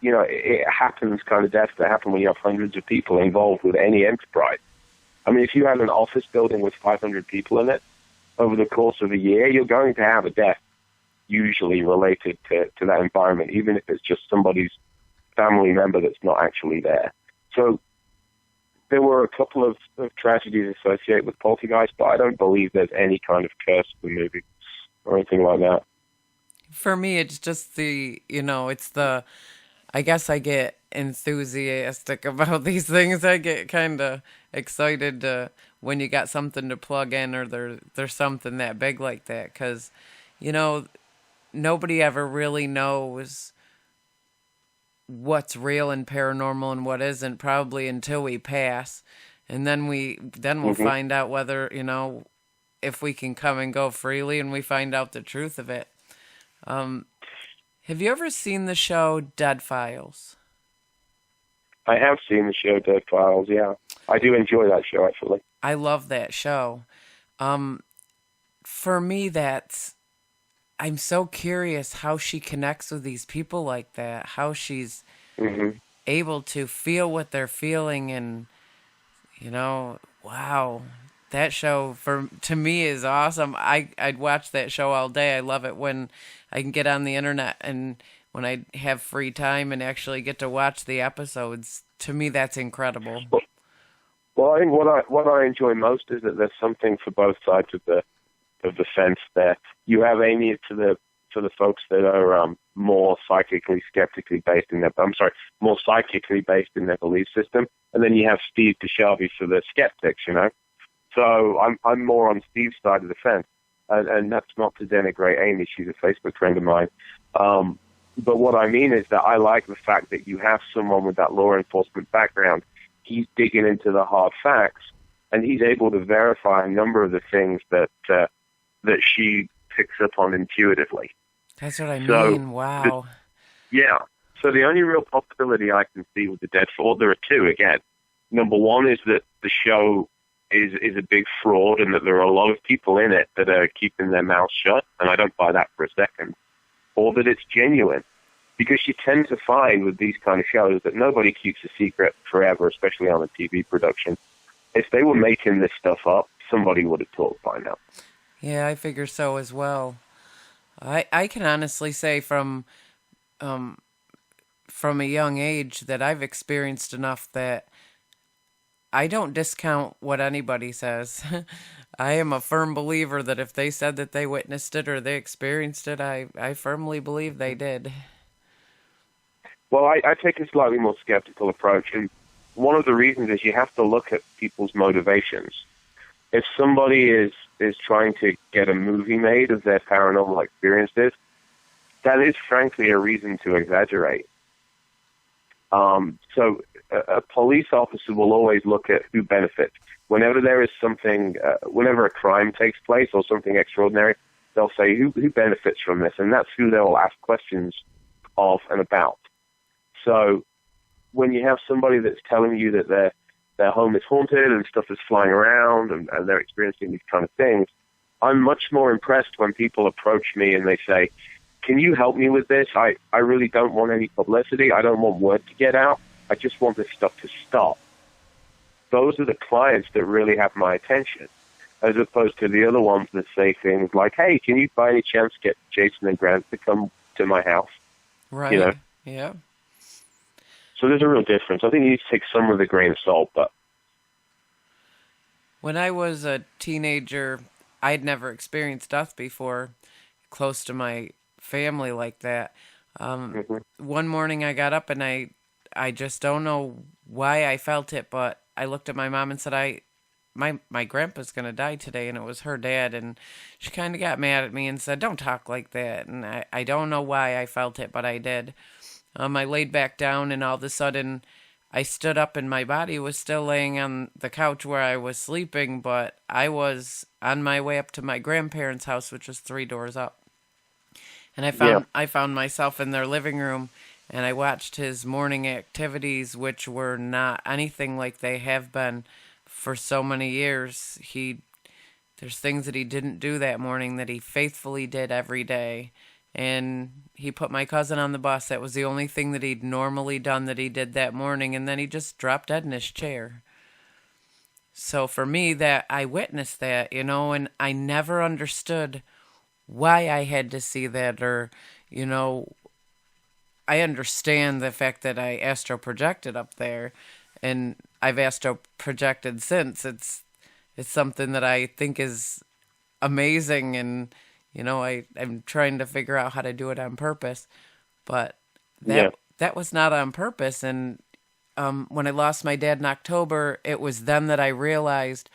it happens kind of deaths that happen when you have hundreds of people involved with any enterprise. I mean, if you have an office building with 500 people in it, over the course of a year, you're going to have a death usually related to that environment, even if it's just somebody's family member that's not actually there. So there were a couple of tragedies associated with Poltergeist, but I don't believe there's any kind of curse to the movie or anything like that. For me, it's just I guess I get enthusiastic about these things. I get kind of excited when you got something to plug in or there's something that big like that. Because, nobody ever really knows what's real and paranormal and what isn't, probably until we pass. And then we'll find out whether, if we can come and go freely, and we find out the truth of it. Have you ever seen the show Dead Files? I have seen the show Dead Files, yeah. I do enjoy that show, actually. I love that show. For me, I'm so curious how she connects with these people like that, how she's able to feel what they're feeling, and, wow, that show to me is awesome. I'd watch that show all day. I love it when I can get on the internet and when I have free time and actually get to watch the episodes. To me, that's incredible. Well, I think what I enjoy most is that there's something for both sides of the fence there. You have Amy for the folks that are more psychically based in their belief system, and then you have Steve DeSharvey for the skeptics. So I'm more on Steve's side of the fence, and that's not to denigrate Amy. She's a Facebook friend of mine. But what I mean is that I like the fact that you have someone with that law enforcement background. He's digging into the hard facts, and he's able to verify a number of the things that she picks up on intuitively. That's what I mean. Wow. Yeah. So the only real possibility I can see with the Dead Files, there are 2 again. Number one is that the show is a big fraud, and that there are a lot of people in it that are keeping their mouths shut, and I don't buy that for a second. Or that it's genuine. Because you tend to find with these kind of shows that nobody keeps a secret forever, especially on a TV production. If they were making this stuff up, somebody would have talked by now. Yeah, I figure so as well. I can honestly say from a young age that I've experienced enough that I don't discount what anybody says. I am a firm believer that if they said that they witnessed it or they experienced it, I firmly believe they did. Well, I take a slightly more skeptical approach, and one of the reasons is you have to look at people's motivations. If somebody is trying to get a movie made of their paranormal experiences, that is frankly a reason to exaggerate. So a police officer will always look at who benefits. Whenever there is something, whenever a crime takes place or something extraordinary, they'll say who benefits from this, and that's who they'll ask questions of and about. So when you have somebody that's telling you that their home is haunted and stuff is flying around and they're experiencing these kind of things, I'm much more impressed when people approach me and they say, can you help me with this? I really don't want any publicity. I don't want word to get out. I just want this stuff to stop. Those are the clients that really have my attention, as opposed to the other ones that say things like, hey, can you by any chance get Jason and Grant to come to my house? Right. You know? Yeah. So there's a real difference. I think you need to take some with a grain of salt, but when I was a teenager, I'd never experienced death before, close to my family like that. One morning I got up and I just don't know why I felt it, but I looked at my mom and said, my grandpa's going to die today, and it was her dad, and she kind of got mad at me and said, don't talk like that, and I don't know why I felt it, but I did. I laid back down, and all of a sudden I stood up, and my body was still laying on the couch where I was sleeping, but I was on my way up to my grandparents' house, which was 3 doors up. And I found myself in their living room, and I watched his morning activities, which were not anything like they have been for so many years. There's things that he didn't do that morning that he faithfully did every day. And he put my cousin on the bus. That was the only thing that he'd normally done that he did that morning, and then he just dropped dead in his chair. So for me, that I witnessed that, and I never understood why I had to see that, or, I understand the fact that I astral projected up there, and I've astral projected since. It's something that I think is amazing, and I'm trying to figure out how to do it on purpose, but that was not on purpose. And when I lost my dad in October, it was then that I realized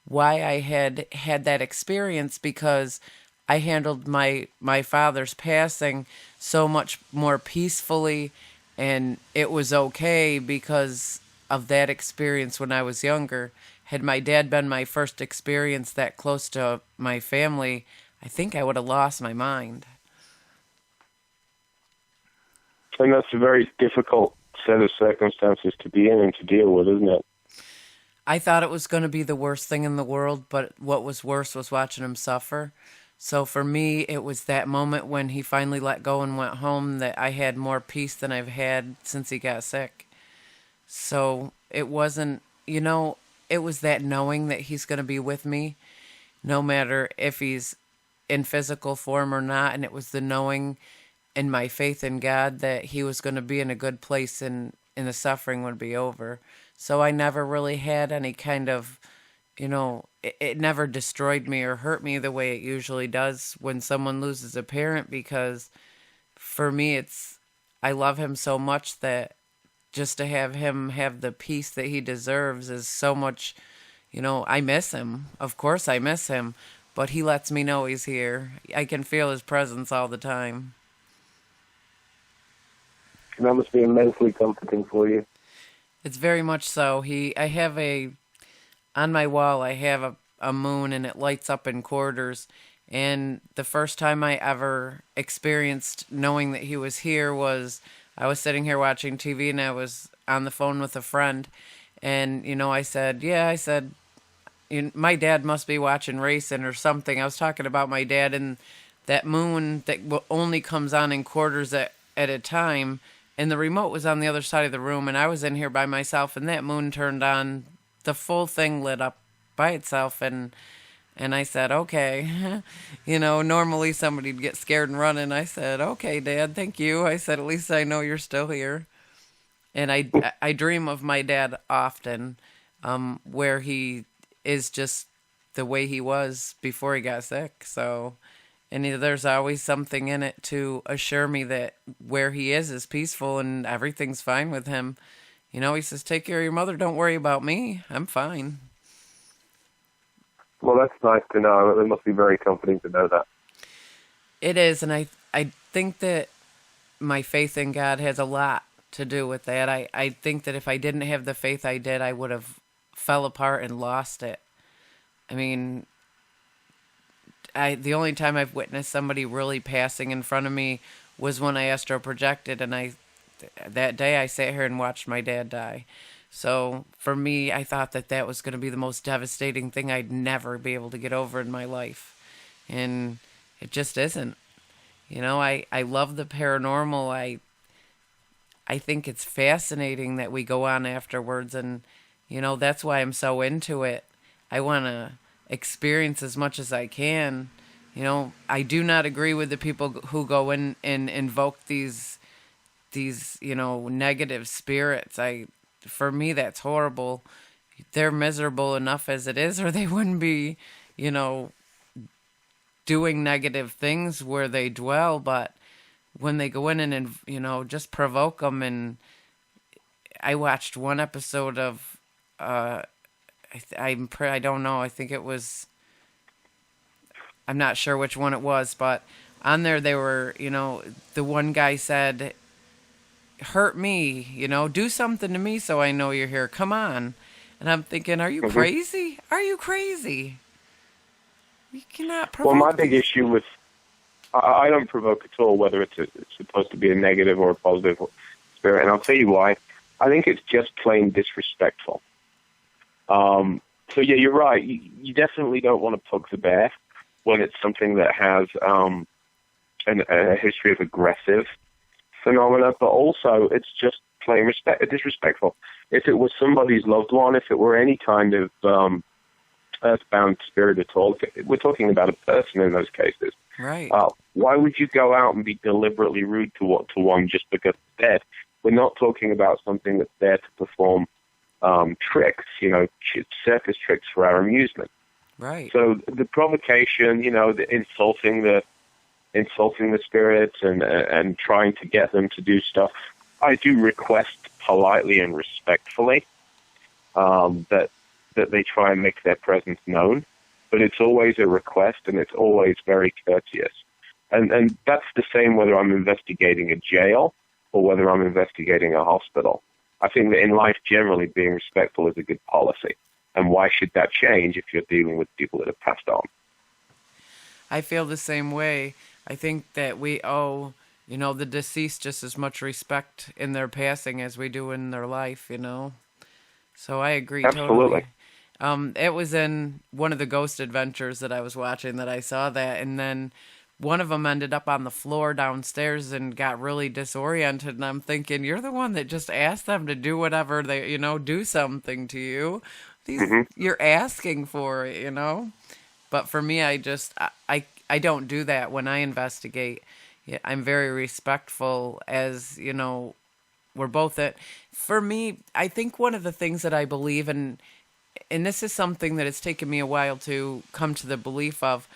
why I had that experience, because I handled my father's passing so much more peacefully, and it was okay because of that experience when I was younger. Had my dad been my first experience that close to my family, I think I would have lost my mind. And that's a very difficult set of circumstances to be in and to deal with, isn't it? I thought it was going to be the worst thing in the world, but what was worse was watching him suffer. So for me, it was that moment when he finally let go and went home that I had more peace than I've had since he got sick. So it wasn't, it was that knowing that he's going to be with me, no matter if he's in physical form or not. And it was the knowing and my faith in God that he was going to be in a good place and the suffering would be over. So I never really had any kind of, it never destroyed me or hurt me the way it usually does when someone loses a parent, because for me, I love him so much that just to have him have the peace that he deserves is so much, I miss him. Of course I miss him, but he lets me know he's here. I can feel his presence all the time. And that must be immensely comforting for you. It's very much so. On my wall, I have a moon, and it lights up in quarters. And the first time I ever experienced knowing that he was here was I was sitting here watching TV, and I was on the phone with a friend. And, I said, my dad must be watching racing or something. I was talking about my dad and that moon that only comes on in quarters at a time. And the remote was on the other side of the room, and I was in here by myself, and that moon turned on. The full thing lit up by itself, and I said, okay. Normally somebody'd get scared and run, and I said, okay, Dad, thank you. I said, at least I know you're still here. And I dream of my dad often, where he is just the way he was before he got sick. So, and there's always something in it to assure me that where he is peaceful and everything's fine with him. He says, take care of your mother. Don't worry about me. I'm fine. Well, that's nice to know. It must be very comforting to know that. It is, and I think that my faith in God has a lot to do with that. I think that if I didn't have the faith I did, I would have fell apart and lost it. I mean, the only time I've witnessed somebody really passing in front of me was when I astro projected, and that day I sat here and watched my dad die. So for me, I thought that that was going to be the most devastating thing I'd never be able to get over in my life, and it just isn't. You know, I love the paranormal. I think it's fascinating that we go on afterwards, and you know that's why I'm so into it. I want to experience as much as I can. You know, I do not agree with the people who go in and invoke these negative spirits. For me, that's horrible. They're miserable enough as it is, or they wouldn't be, doing negative things where they dwell. But when they go in and just provoke them, and I watched one episode of I don't know. I think it was. I'm not sure which one it was, but on there they were. The one guy said, "Hurt me, do something to me so I know you're here. Come on." And I'm thinking, are you crazy? Are you crazy? You cannot provoke. Well, my big issue with I don't provoke at all, whether it's supposed to be a negative or a positive spirit, and I'll tell you why. I think it's just plain disrespectful. So yeah, you're right. You definitely don't want to poke the bear when it's something that has a history of aggressive phenomena, but also it's just plain disrespectful. If it was somebody's loved one, if it were any kind of earthbound spirit at all, we're talking about a person in those cases. Right. Why would you go out and be deliberately rude to one just because it's dead? We're not talking about something that's there to perform tricks, circus tricks for our amusement. Right. So the provocation, the insulting the spirits and trying to get them to do stuff, I do request politely and respectfully that they try and make their presence known. But it's always a request, and it's always very courteous. And that's the same whether I'm investigating a jail or whether I'm investigating a hospital. I think that in life, generally, being respectful is a good policy. And why should that change if you're dealing with people that have passed on? I feel the same way. I think that we owe, the deceased just as much respect in their passing as we do in their life, So I agree Absolutely. Totally. It was in one of the Ghost Adventures that I was watching that I saw that, and then one of them ended up on the floor downstairs and got really disoriented, and I'm thinking, you're the one that just asked them to do whatever they, do something to you. You're asking for it, But for me, I don't do that when I investigate. I'm very respectful, as, we're both at. For me, I think one of the things that I believe in, and this is something that it's taken me a while to come to the belief of,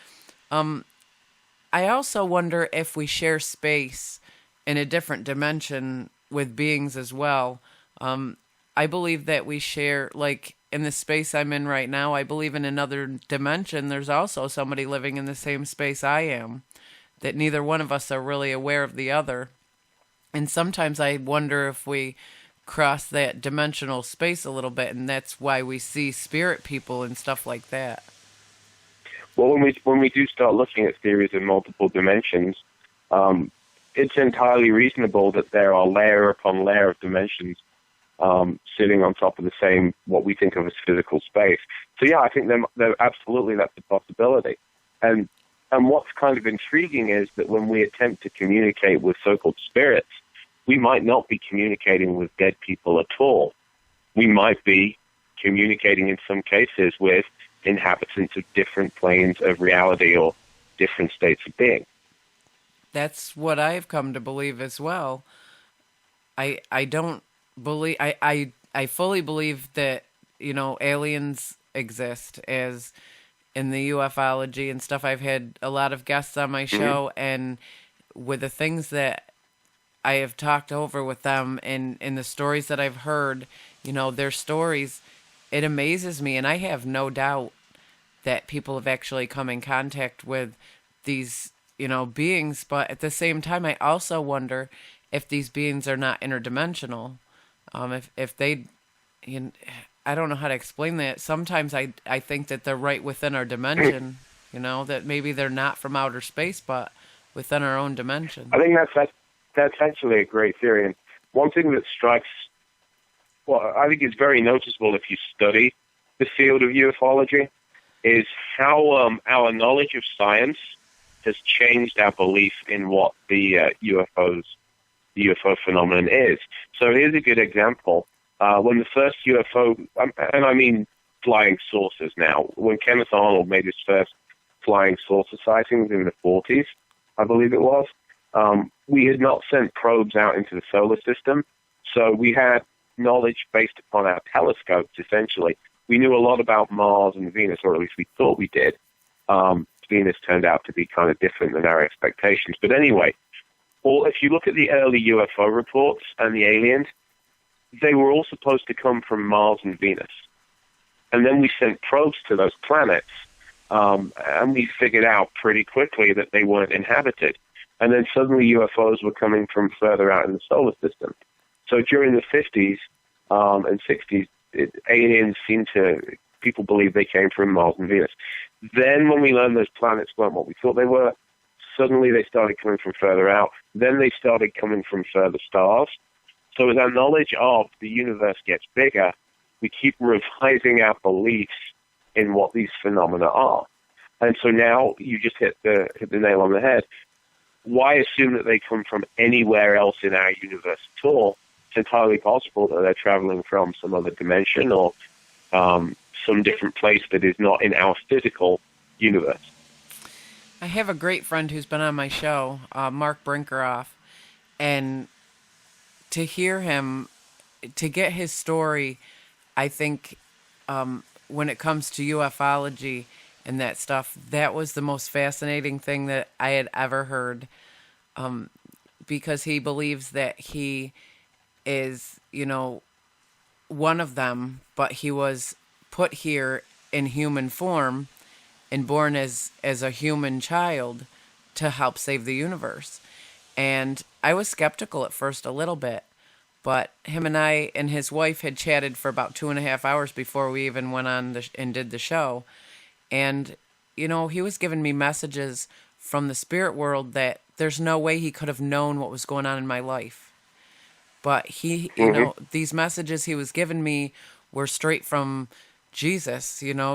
I also wonder if we share space in a different dimension with beings as well. I believe that we share, like in the space I'm in right now, I believe in another dimension there's also somebody living in the same space I am, that neither one of us are really aware of the other. And sometimes I wonder if we cross that dimensional space a little bit, and that's why we see spirit people and stuff like that. Well, when we do start looking at theories in multiple dimensions, it's entirely reasonable that there are layer upon layer of dimensions sitting on top of the same, what we think of as physical space. So yeah, I think there absolutely that's a possibility. And what's kind of intriguing is that when we attempt to communicate with so-called spirits, we might not be communicating with dead people at all. We might be communicating in some cases with inhabitants of different planes of reality or different states of being. That's what I've come to believe as well. I don't believe I fully believe that aliens exist, as in the ufology and stuff. I've had a lot of guests on my show, and with the things that I have talked over with them and the stories that I've heard, their stories, it amazes me, and I have no doubt that people have actually come in contact with these, beings. But at the same time, I also wonder if these beings are not interdimensional. If they, you know, I don't know how to explain that. Sometimes I think that they're right within our dimension. That maybe they're not from outer space, but within our own dimension. I think that's actually a great theory. And one thing that strikes, well, I think is very noticeable if you study the field of ufology, is how our knowledge of science has changed our belief in what the UFO phenomenon is. So here's a good example. When the first UFO, and I mean flying saucers now, when Kenneth Arnold made his first flying saucer sightings in the 40s, I believe it was, we had not sent probes out into the solar system, so we had knowledge based upon our telescopes, essentially. We knew a lot about Mars and Venus, or at least we thought we did. Venus turned out to be kind of different than our expectations. But anyway, if you look at the early UFO reports and the aliens, they were all supposed to come from Mars and Venus. And then we sent probes to those planets, and we figured out pretty quickly that they weren't inhabited. And then suddenly UFOs were coming from further out in the solar system. So during the 50s and 60s, aliens people believe they came from Mars and Venus. Then when we learned those planets weren't what we thought they were, suddenly they started coming from further out. Then they started coming from further stars. So as our knowledge of the universe gets bigger, we keep revising our beliefs in what these phenomena are. And so now you just hit the nail on the head. Why assume that they come from anywhere else in our universe at all? It's entirely possible that they're traveling from some other dimension or some different place that is not in our physical universe. I have a great friend who's been on my show, Mark Brinkeroff, and to hear him, to get his story, I think when it comes to ufology and that stuff, that was the most fascinating thing that I had ever heard, because he believes that he is, one of them, but he was put here in human form and born as a human child to help save the universe. And I was skeptical at first a little bit, but him and I and his wife had chatted for about 2.5 hours before we even went on and did the show. And, he was giving me messages from the spirit world that there's no way he could have known what was going on in my life. But he, these messages he was giving me were straight from Jesus,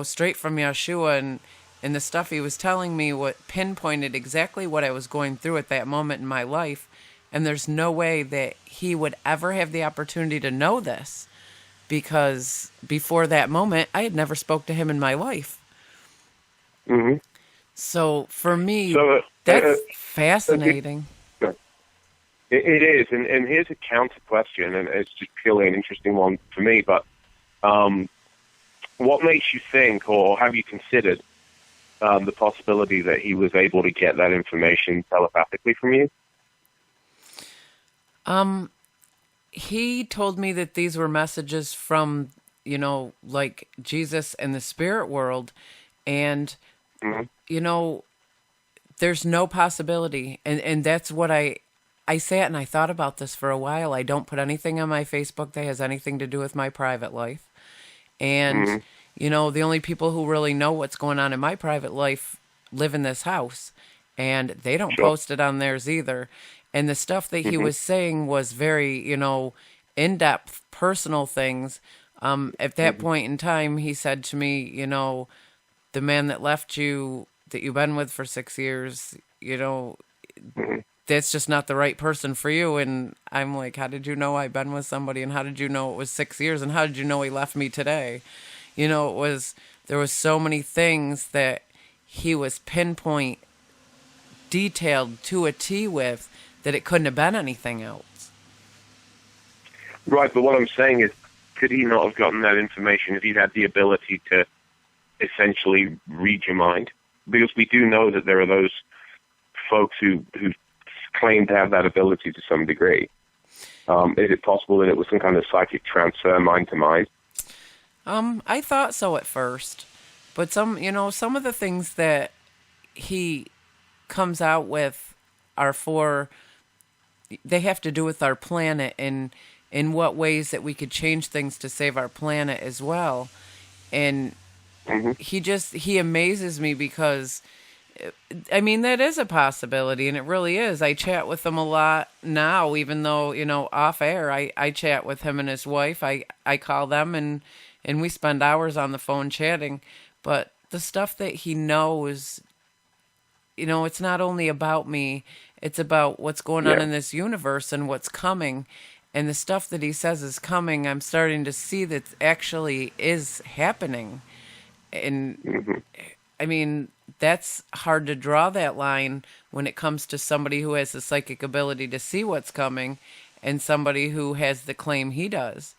straight from Yeshua, and the stuff he was telling me what pinpointed exactly what I was going through at that moment in my life. And there's no way that he would ever have the opportunity to know this, because before that moment, I had never spoke to him in my life. Mm-hmm. So for me, that's fascinating. It is, and here's a counter question, and it's just purely an interesting one for me, but what makes you think, or have you considered the possibility that he was able to get that information telepathically from you? He told me that these were messages from, like Jesus and the spirit world, and, there's no possibility, and that's what I sat and I thought about this for a while. I don't put anything on my Facebook that has anything to do with my private life. And, the only people who really know what's going on in my private life live in this house. And they don't post it on theirs either. And the stuff that he was saying was very, in-depth, personal things. At that point in time, he said to me, the man that left you, that you've been with for 6 years, that's just not the right person for you. And I'm like, how did you know I've been with somebody? And how did you know it was 6 years? And how did you know he left me today? There was so many things that he was pinpoint detailed to a T with that it couldn't have been anything else. Right, but what I'm saying is, could he not have gotten that information if he had the ability to essentially read your mind? Because we do know that there are those folks who claim to have that ability to some degree. Is it possible that it was some kind of psychic transfer, mind to mind? I thought so at first, but some of the things that he comes out with are for they have to do with our planet and in what ways that we could change things to save our planet as well. And Hmm. he amazes me because I mean, that is a possibility, and it really is. I chat with him a lot now, even though, off air, I chat with him and his wife. I call them, and we spend hours on the phone chatting. But the stuff that he knows, it's not only about me, it's about what's going on Yeah. in this universe and what's coming. And the stuff that he says is coming, I'm starting to see that actually is happening. And Hmm. I mean, that's hard to draw that line when it comes to somebody who has the psychic ability to see what's coming and somebody who has the claim he does.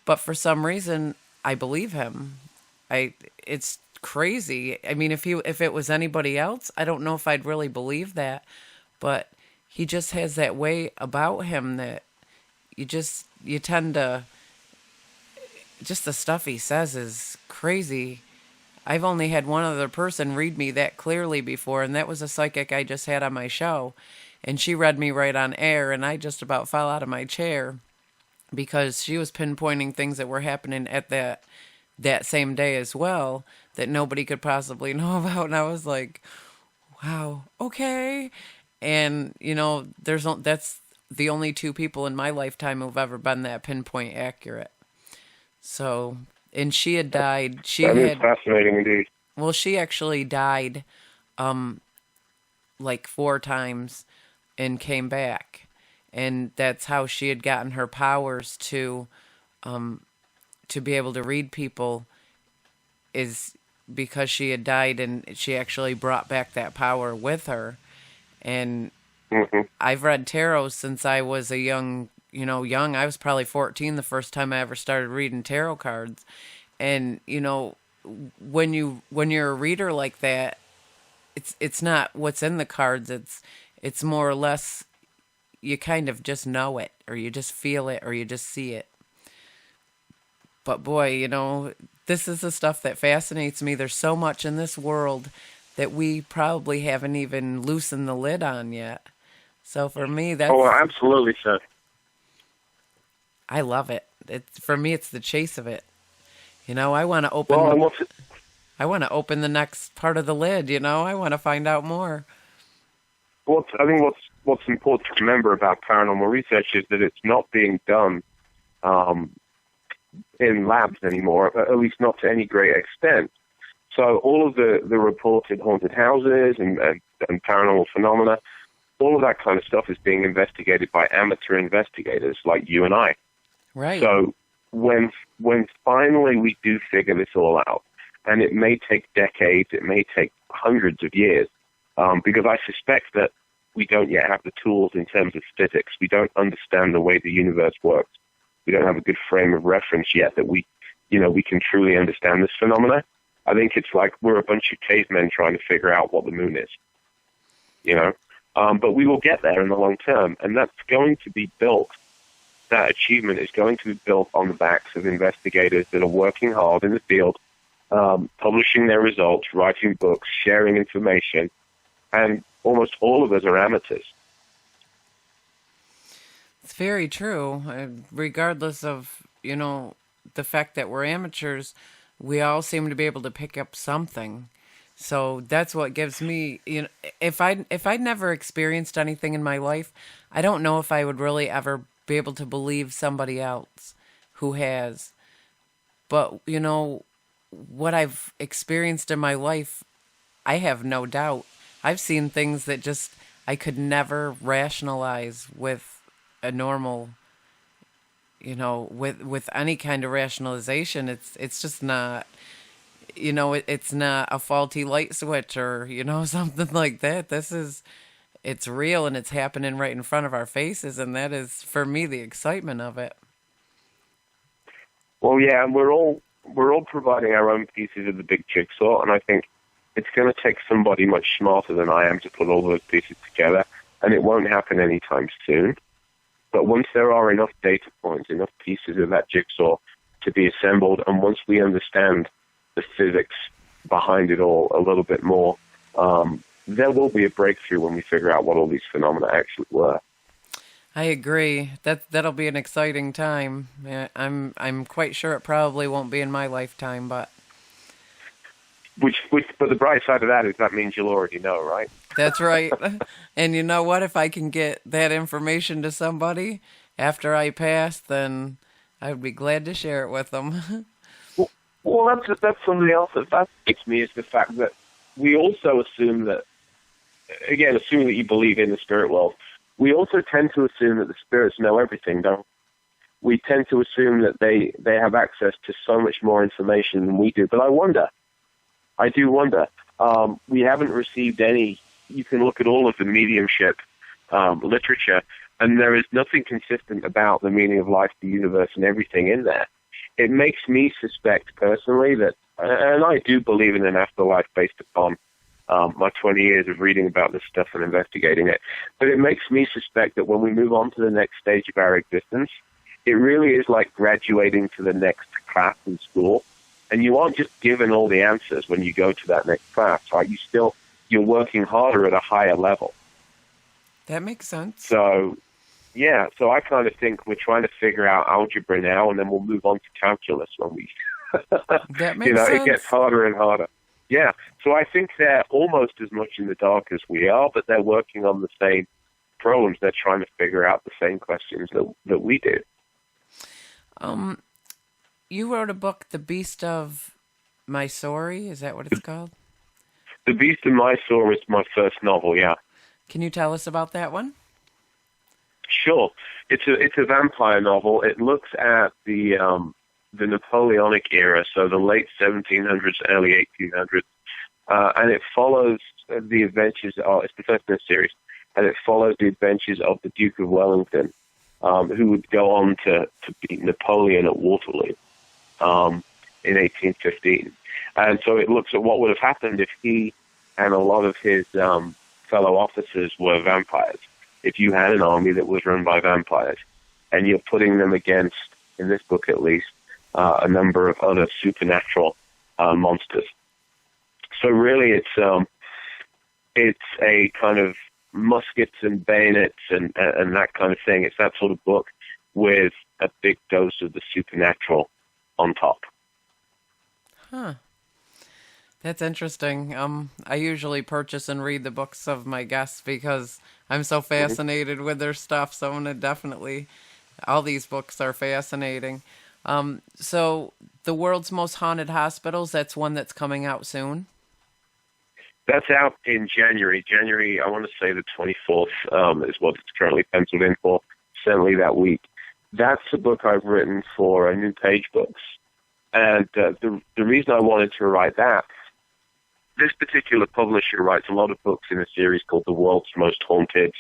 But for some reason, I believe him. It's crazy. I mean, if it was anybody else, I don't know if I'd really believe that, but he just has that way about him that you tend to, just the stuff he says is crazy. I've only had one other person read me that clearly before, and that was a psychic I just had on my show. And she read me right on air, and I just about fell out of my chair because she was pinpointing things that were happening at that same day as well that nobody could possibly know about. And I was like, wow, okay. And, that's the only two people in my lifetime who've ever been that pinpoint accurate. So, and she had died. That is fascinating indeed. Well, she actually died like 4 times and came back. And that's how she had gotten her powers to be able to read people, is because she had died and she actually brought back that power with her. And Hmm. I've read tarot since I was a young. I was probably 14 the first time I ever started reading tarot cards. And, when you're a reader like that, it's not what's in the cards. It's more or less, you kind of just know it, or you just feel it, or you just see it. But boy, this is the stuff that fascinates me. There's so much in this world that we probably haven't even loosened the lid on yet. So for me, Absolutely, sir. I love it. For me, it's the chase of it. I want to open. Well, and I want to open the next part of the lid. I want to find out more. I think what's important to remember about paranormal research is that it's not being done in labs anymore, at least not to any great extent. So all of the reported haunted houses and paranormal phenomena, all of that kind of stuff is being investigated by amateur investigators like you and I. Right. So when finally we do figure this all out, and it may take decades, it may take hundreds of years, because I suspect that we don't yet have the tools in terms of physics. We don't understand the way the universe works. We don't have a good frame of reference yet that we can truly understand this phenomena. I think it's like we're a bunch of cavemen trying to figure out what the moon is, but we will get there in the long term, and that's going to be built. That achievement is going to be built on the backs of investigators that are working hard in the field, publishing their results, writing books, sharing information, and almost all of us are amateurs. It's very true. Regardless of, the fact that we're amateurs, we all seem to be able to pick up something. So that's what gives me, if I'd never experienced anything in my life, I don't know if I would really ever be able to believe somebody else who has. But, what I've experienced in my life, I have no doubt. I've seen things that just I could never rationalize with a normal, with any kind of rationalization. It's just not, it's not a faulty light switch or, something like that. It's real and it's happening right in front of our faces. And that is, for me, the excitement of it. Well, yeah, and we're all providing our own pieces of the big jigsaw, and I think it's going to take somebody much smarter than I am to put all those pieces together, and it won't happen anytime soon. But once there are enough data points, enough pieces of that jigsaw to be assembled, and once we understand the physics behind it all a little bit more, there will be a breakthrough when we figure out what all these phenomena actually were. I agree. That'll be an exciting time. Yeah, I'm quite sure it probably won't be in my lifetime, but But the bright side of that is that means you'll already know, right? that's right. And you know what? If I can get that information to somebody after I pass, then I would be glad to share it with them. Well, that's something else that fascinates me is the fact that we also assume that, again, assuming that you believe in the spirit world, we also tend to assume that the spirits know everything, don't we? We tend to assume that they have access to so much more information than we do. But I do wonder. We haven't received any. You can look at all of the mediumship literature, and there is nothing consistent about the meaning of life, the universe, and everything in there. It makes me suspect personally that, and I do believe in an afterlife based upon my 20 years of reading about this stuff and investigating it, but it makes me suspect that when we move on to the next stage of our existence, it really is like graduating to the next class in school, and you aren't just given all the answers when you go to that next class, right? You're working harder at a higher level. That makes sense. So, yeah, so I kind of think we're trying to figure out algebra now, and then we'll move on to calculus when we, That makes sense. it gets harder and harder. Yeah, so I think they're almost as much in the dark as we are, but they're working on the same problems. They're trying to figure out the same questions that we do. You wrote a book, The Beast of Mysore. Is that what it's called? The Beast of Mysore is my first novel, yeah. Can you tell us about that one? Sure. It's a vampire novel. It looks at the Napoleonic era, so the late 1700s, early 1800s, and it follows the adventures. It's the first in a series, and it follows the adventures of the Duke of Wellington, who would go on to beat Napoleon at Waterloo in 1815. And so it looks at what would have happened if he and a lot of his fellow officers were vampires. If you had an army that was run by vampires, and you're putting them against, in this book at least, a number of other supernatural monsters. So really, it's a kind of muskets and bayonets and that kind of thing. It's that sort of book with a big dose of the supernatural on top. Huh. That's interesting. I usually purchase and read the books of my guests because I'm so fascinated with their stuff. So I'm gonna definitely, all these books are fascinating. So the world's most haunted hospitals, that's one that's coming out soon. That's out in January. January, I want to say the 24th is what it's currently penciled in for, certainly that week. That's a book I've written for New Page Books. And the reason I wanted to write that, this particular publisher writes a lot of books in a series called The World's Most Haunted,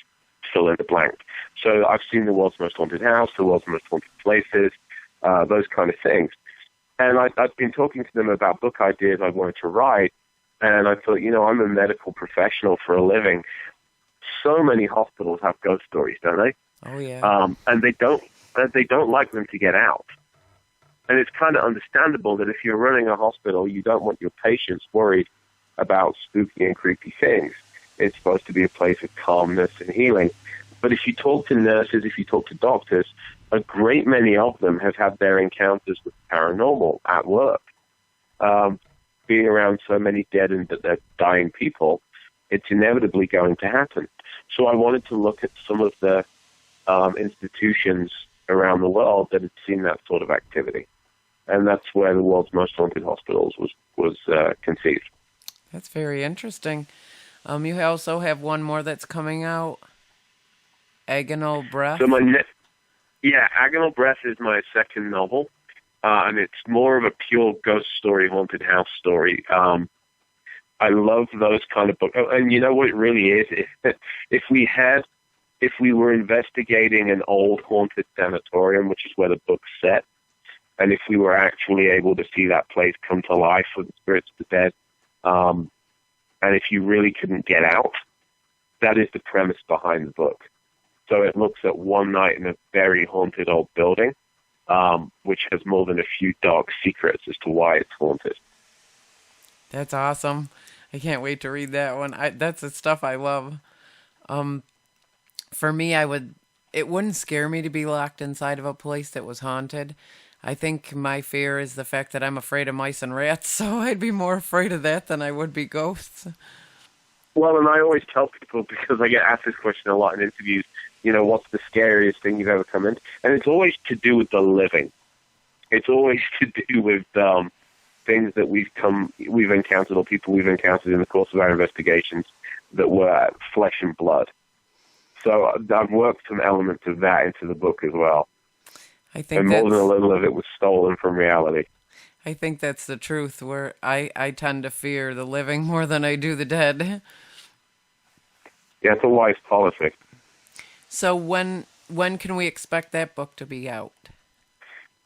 fill in the blank. So I've seen The World's Most Haunted House, The World's Most Haunted Places, those kind of things. And I've been talking to them about book ideas I wanted to write, and I thought, I'm a medical professional for a living. So many hospitals have ghost stories, don't they? Oh, yeah. And they don't like them to get out. And it's kind of understandable that if you're running a hospital, you don't want your patients worried about spooky and creepy things. It's supposed to be a place of calmness and healing. But if you talk to nurses, if you talk to doctors, a great many of them have had their encounters with paranormal at work. Being around so many dead and dying people, it's inevitably going to happen. So I wanted to look at some of the institutions around the world that had seen that sort of activity. And that's where The World's Most Haunted Hospitals was conceived. That's very interesting. You also have one more that's coming out, Agonal Breath. So Agonal Breath is my second novel, and it's more of a pure ghost story, haunted house story. I love those kind of books. And you know what it really is? If we were investigating an old haunted sanatorium, which is where the book's set, and if we were actually able to see that place come to life with the spirits of the dead, and if you really couldn't get out, that is the premise behind the book. So it looks at one night in a very haunted old building, which has more than a few dark secrets as to why it's haunted. That's awesome. I can't wait to read that one. That's the stuff I love. For me, I would it wouldn't scare me to be locked inside of a place that was haunted. I think my fear is the fact that I'm afraid of mice and rats, so I'd be more afraid of that than I would be ghosts. Well, and I always tell people, because I get asked this question a lot in interviews, what's the scariest thing you've ever come in? And it's always to do with the living. It's always to do with things that we've encountered, or people we've encountered in the course of our investigations that were flesh and blood. So I've worked some elements of that into the book as well. I think and more than a little of it was stolen from reality. I think that's the truth, where I tend to fear the living more than I do the dead. Yeah, it's a wise policy. So when can we expect that book to be out?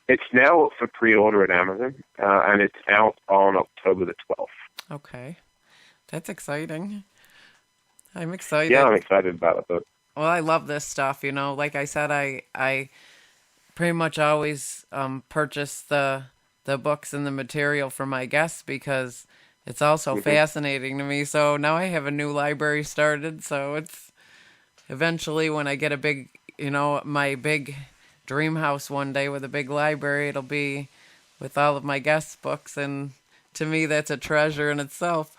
It's now up for pre-order at Amazon, and it's out on October the 12th. Okay. That's exciting. I'm excited. Yeah, I'm excited about it. But well, I love this stuff, Like I said, I pretty much always purchase the books and the material for my guests because it's also fascinating to me. So now I have a new library started, so it's eventually when I get a big, my big dream house one day with a big library, it'll be with all of my guests' books, and to me that's a treasure in itself.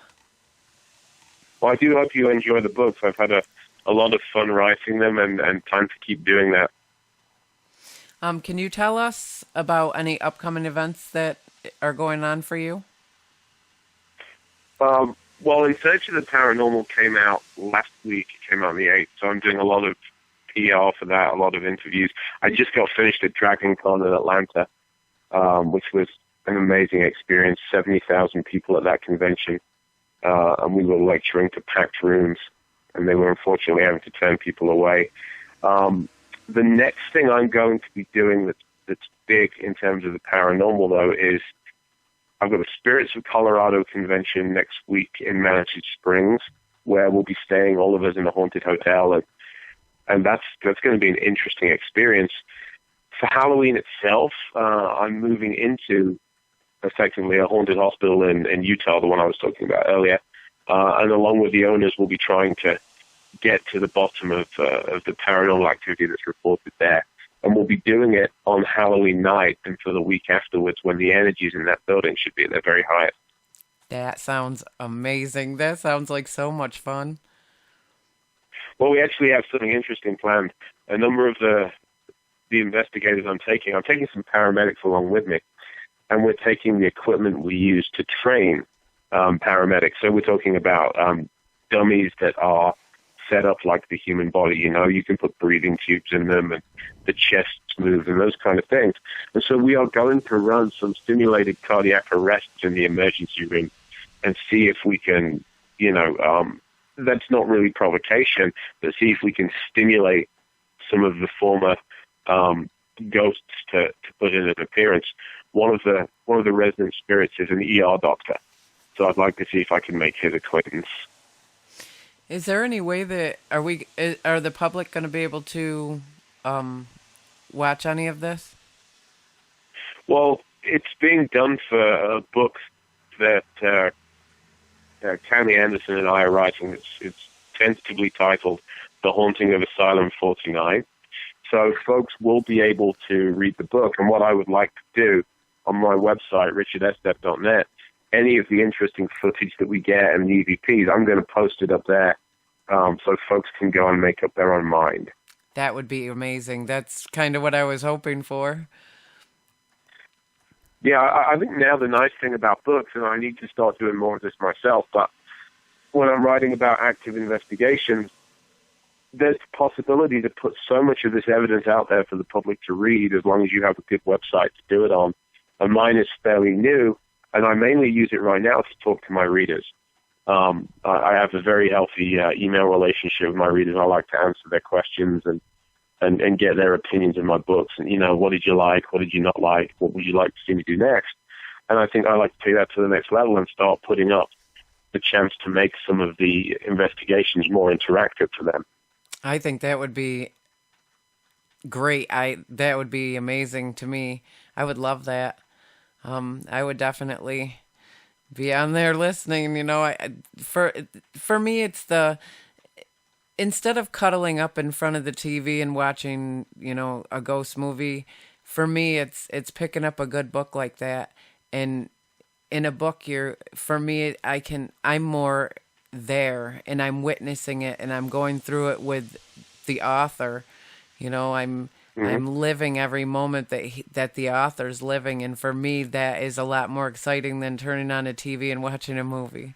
Well, I do hope you enjoy the books. I've had a lot of fun writing them and time to keep doing that. Can you tell us about any upcoming events that are going on for you? Well, In Search of the Paranormal came out last week. It came out on the 8th, so I'm doing a lot of PR for that, a lot of interviews. I just got finished at DragonCon in Atlanta, which was an amazing experience. 70,000 people at that convention, and we were lecturing to packed rooms, and they were unfortunately having to turn people away. The next thing I'm going to be doing that's big in terms of the paranormal, though, is I've got the Spirits of Colorado convention next week in Manatee Springs, where we'll be staying, all of us, in a haunted hotel, and that's going to be an interesting experience. For Halloween itself, I'm moving into effectively a haunted hospital in Utah, the one I was talking about earlier, and along with the owners, we'll be trying to get to the bottom of the paranormal activity that's reported there. And we'll be doing it on Halloween night and for the week afterwards, when the energies in that building should be at their very highest. That sounds amazing. That sounds like so much fun. Well, we actually have something interesting planned. A number of the investigators I'm taking some paramedics along with me, and we're taking the equipment we use to train paramedics. So we're talking about dummies that are set up like the human body. You can put breathing tubes in them, and the chests move, and those kind of things. And so we are going to run some simulated cardiac arrests in the emergency room and see if we can, that's not really provocation, but see if we can stimulate some of the former ghosts to put in an appearance. One of the resident spirits is an ER doctor, so I'd like to see if I can make his acquaintance. Is there any way that are the public going to be able to watch any of this? Well, it's being done for a book that Tammy Anderson and I are writing. It's tentatively titled The Haunting of Asylum 49. So folks will be able to read the book. And what I would like to do on my website, richardestep.net, any of the interesting footage that we get and the EVPs, I'm going to post it up there so folks can go and make up their own mind. That would be amazing. That's kind of what I was hoping for. Yeah, I think now the nice thing about books, and I need to start doing more of this myself, but when I'm writing about active investigations, there's the possibility to put so much of this evidence out there for the public to read, as long as you have a good website to do it on. And mine is fairly new, and I mainly use it right now to talk to my readers. I have a very healthy email relationship with my readers. I like to answer their questions and get their opinions in my books. And, what did you like? What did you not like? What would you like to see me do next? And I think I like to take that to the next level and start putting up the chance to make some of the investigations more interactive for them. I think that would be great. That would be amazing to me. I would love that. I would definitely be on there listening. For me, it's instead of cuddling up in front of the TV and watching, a ghost movie, for me it's picking up a good book like that. And in a book, for me, I'm more there and I'm witnessing it and I'm going through it with the author. I'm Hmm. living every moment that the author's living, and for me that is a lot more exciting than turning on a TV and watching a movie.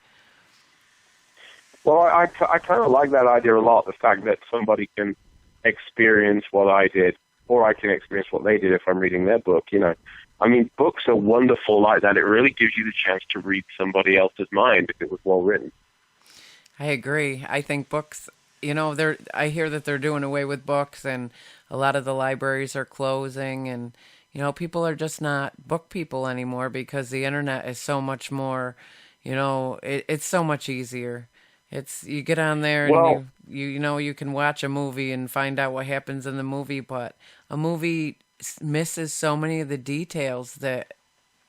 Well, I kind of like that idea a lot, the fact that somebody can experience what I did, or I can experience what they did if I'm reading their book, I mean, books are wonderful like that. It really gives you the chance to read somebody else's mind if it was well written. I agree. I think books, I hear that they're doing away with books and a lot of the libraries are closing, and people are just not book people anymore because the internet is so much more, it's so much easier. It's you get on there and Well, you can watch a movie and find out what happens in the movie, but a movie misses so many of the details that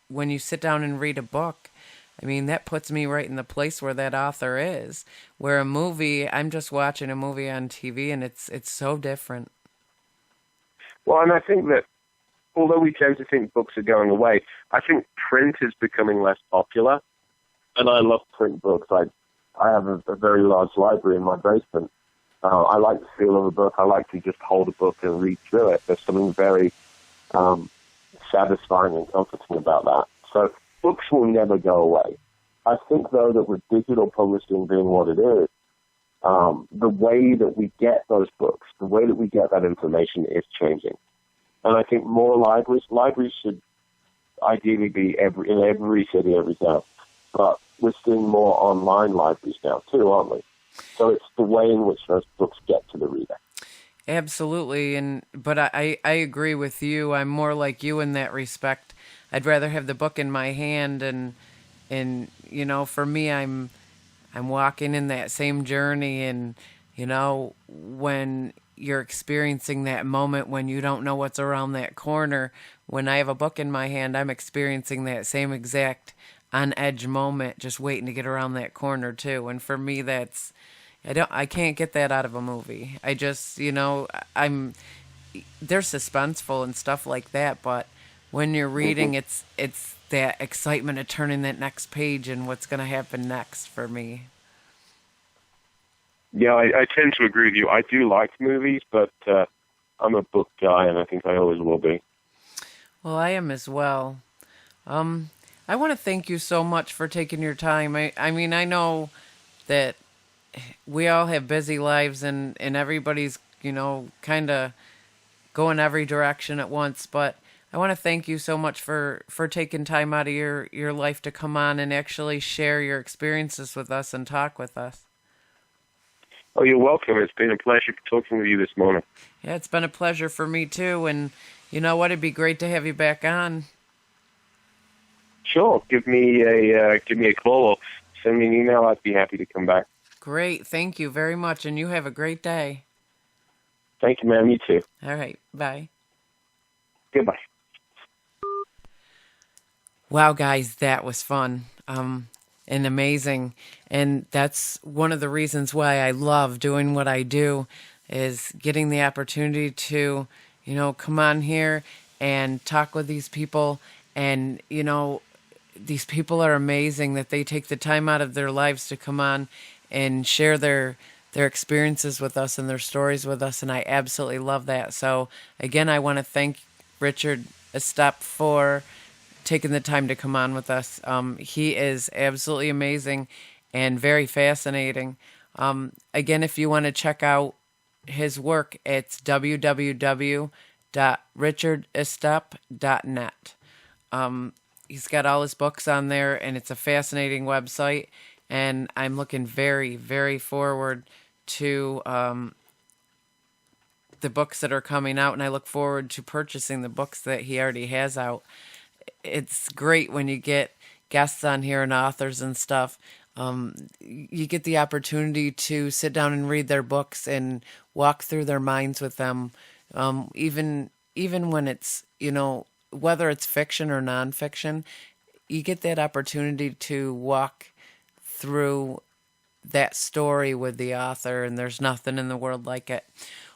when you sit down and read a book, I mean, that puts me right in the place where that author is. Where a movie, I'm just watching a movie on TV and it's so different. and I think that although we tend to think books are going away, I think print is becoming less popular, and I love print books. I have a very large library in my basement. I like the feel of a book. I like to just hold a book and read through it. There's something very um, satisfying and comforting about that. So books will never go away. I think, though, that with digital publishing being what it is, the way that we get those books, the way that we get that information is changing. And I think more libraries should ideally be in every city, every town. But we're seeing more online libraries now, too, aren't we? So it's the way in which those books get to the reader. Absolutely, but I agree with you. I'm more like you in that respect. I'd rather have the book in my hand, and for me, I'm walking in that same journey, and when you're experiencing that moment when you don't know what's around that corner, when I have a book in my hand, I'm experiencing that same exact on edge moment, just waiting to get around that corner too. And for me, I can't get that out of a movie. I just, they're suspenseful and stuff like that, but when you're Hmm. reading, it's that excitement of turning that next page and what's going to happen next for me. Yeah, I tend to agree with you. I do like movies, but I'm a book guy, and I think I always will be. Well, I am as well. I want to thank you so much for taking your time. I mean, I know that we all have busy lives and everybody's, kind of going every direction at once, but I want to thank you so much for taking time out of your life to come on and actually share your experiences with us and talk with us. Oh, you're welcome. It's been a pleasure talking with you this morning. Yeah, it's been a pleasure for me too, and you know what? It'd be great to have you back on. Sure, give me a call or send me an email. I'd be happy to come back. Great. Thank you very much, and you have a great day. Thank you, ma'am. You too. All right. Bye. Goodbye. Wow, guys, that was fun. And amazing. And that's one of the reasons why I love doing what I do is getting the opportunity to, come on here and talk with these people. And, these people are amazing that they take the time out of their lives to come on and share their experiences with us and their stories with us. And I absolutely love that. So again, I want to thank Richard Estep for taking the time to come on with us. He is absolutely amazing and very fascinating. Again, if you want to check out his work, it's www.richardestep.net. He's got all his books on there, and it's a fascinating website. And I'm looking very, very forward to the books that are coming out, and I look forward to purchasing the books that he already has out. It's great when you get guests on here and authors and stuff. You get the opportunity to sit down and read their books and walk through their minds with them. Even when it's, whether it's fiction or nonfiction, you get that opportunity to walk through that story with the author, and there's nothing in the world like it.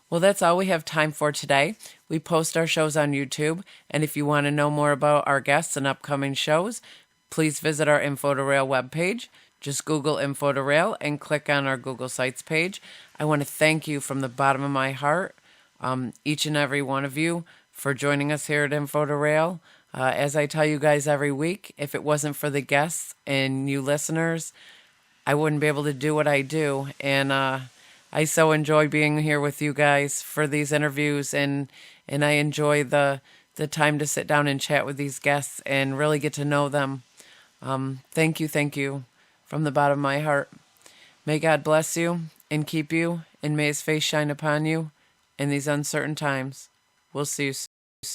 Well, that's all we have time for today. We post our shows on YouTube, and if you want to know more about our guests and upcoming shows, please visit our info2rail webpage. Just Google info2rail and click on our Google Sites page. I want to thank you from the bottom of my heart, each and every one of you, for joining us here at info2rail. As I tell you guys every week, if it wasn't for the guests and you listeners, I wouldn't be able to do what I do. And I so enjoy being here with you guys for these interviews, and I enjoy the time to sit down and chat with these guests and really get to know them. Thank you from the bottom of my heart. May God bless you and keep you, and may his face shine upon you in these uncertain times. We'll see you soon.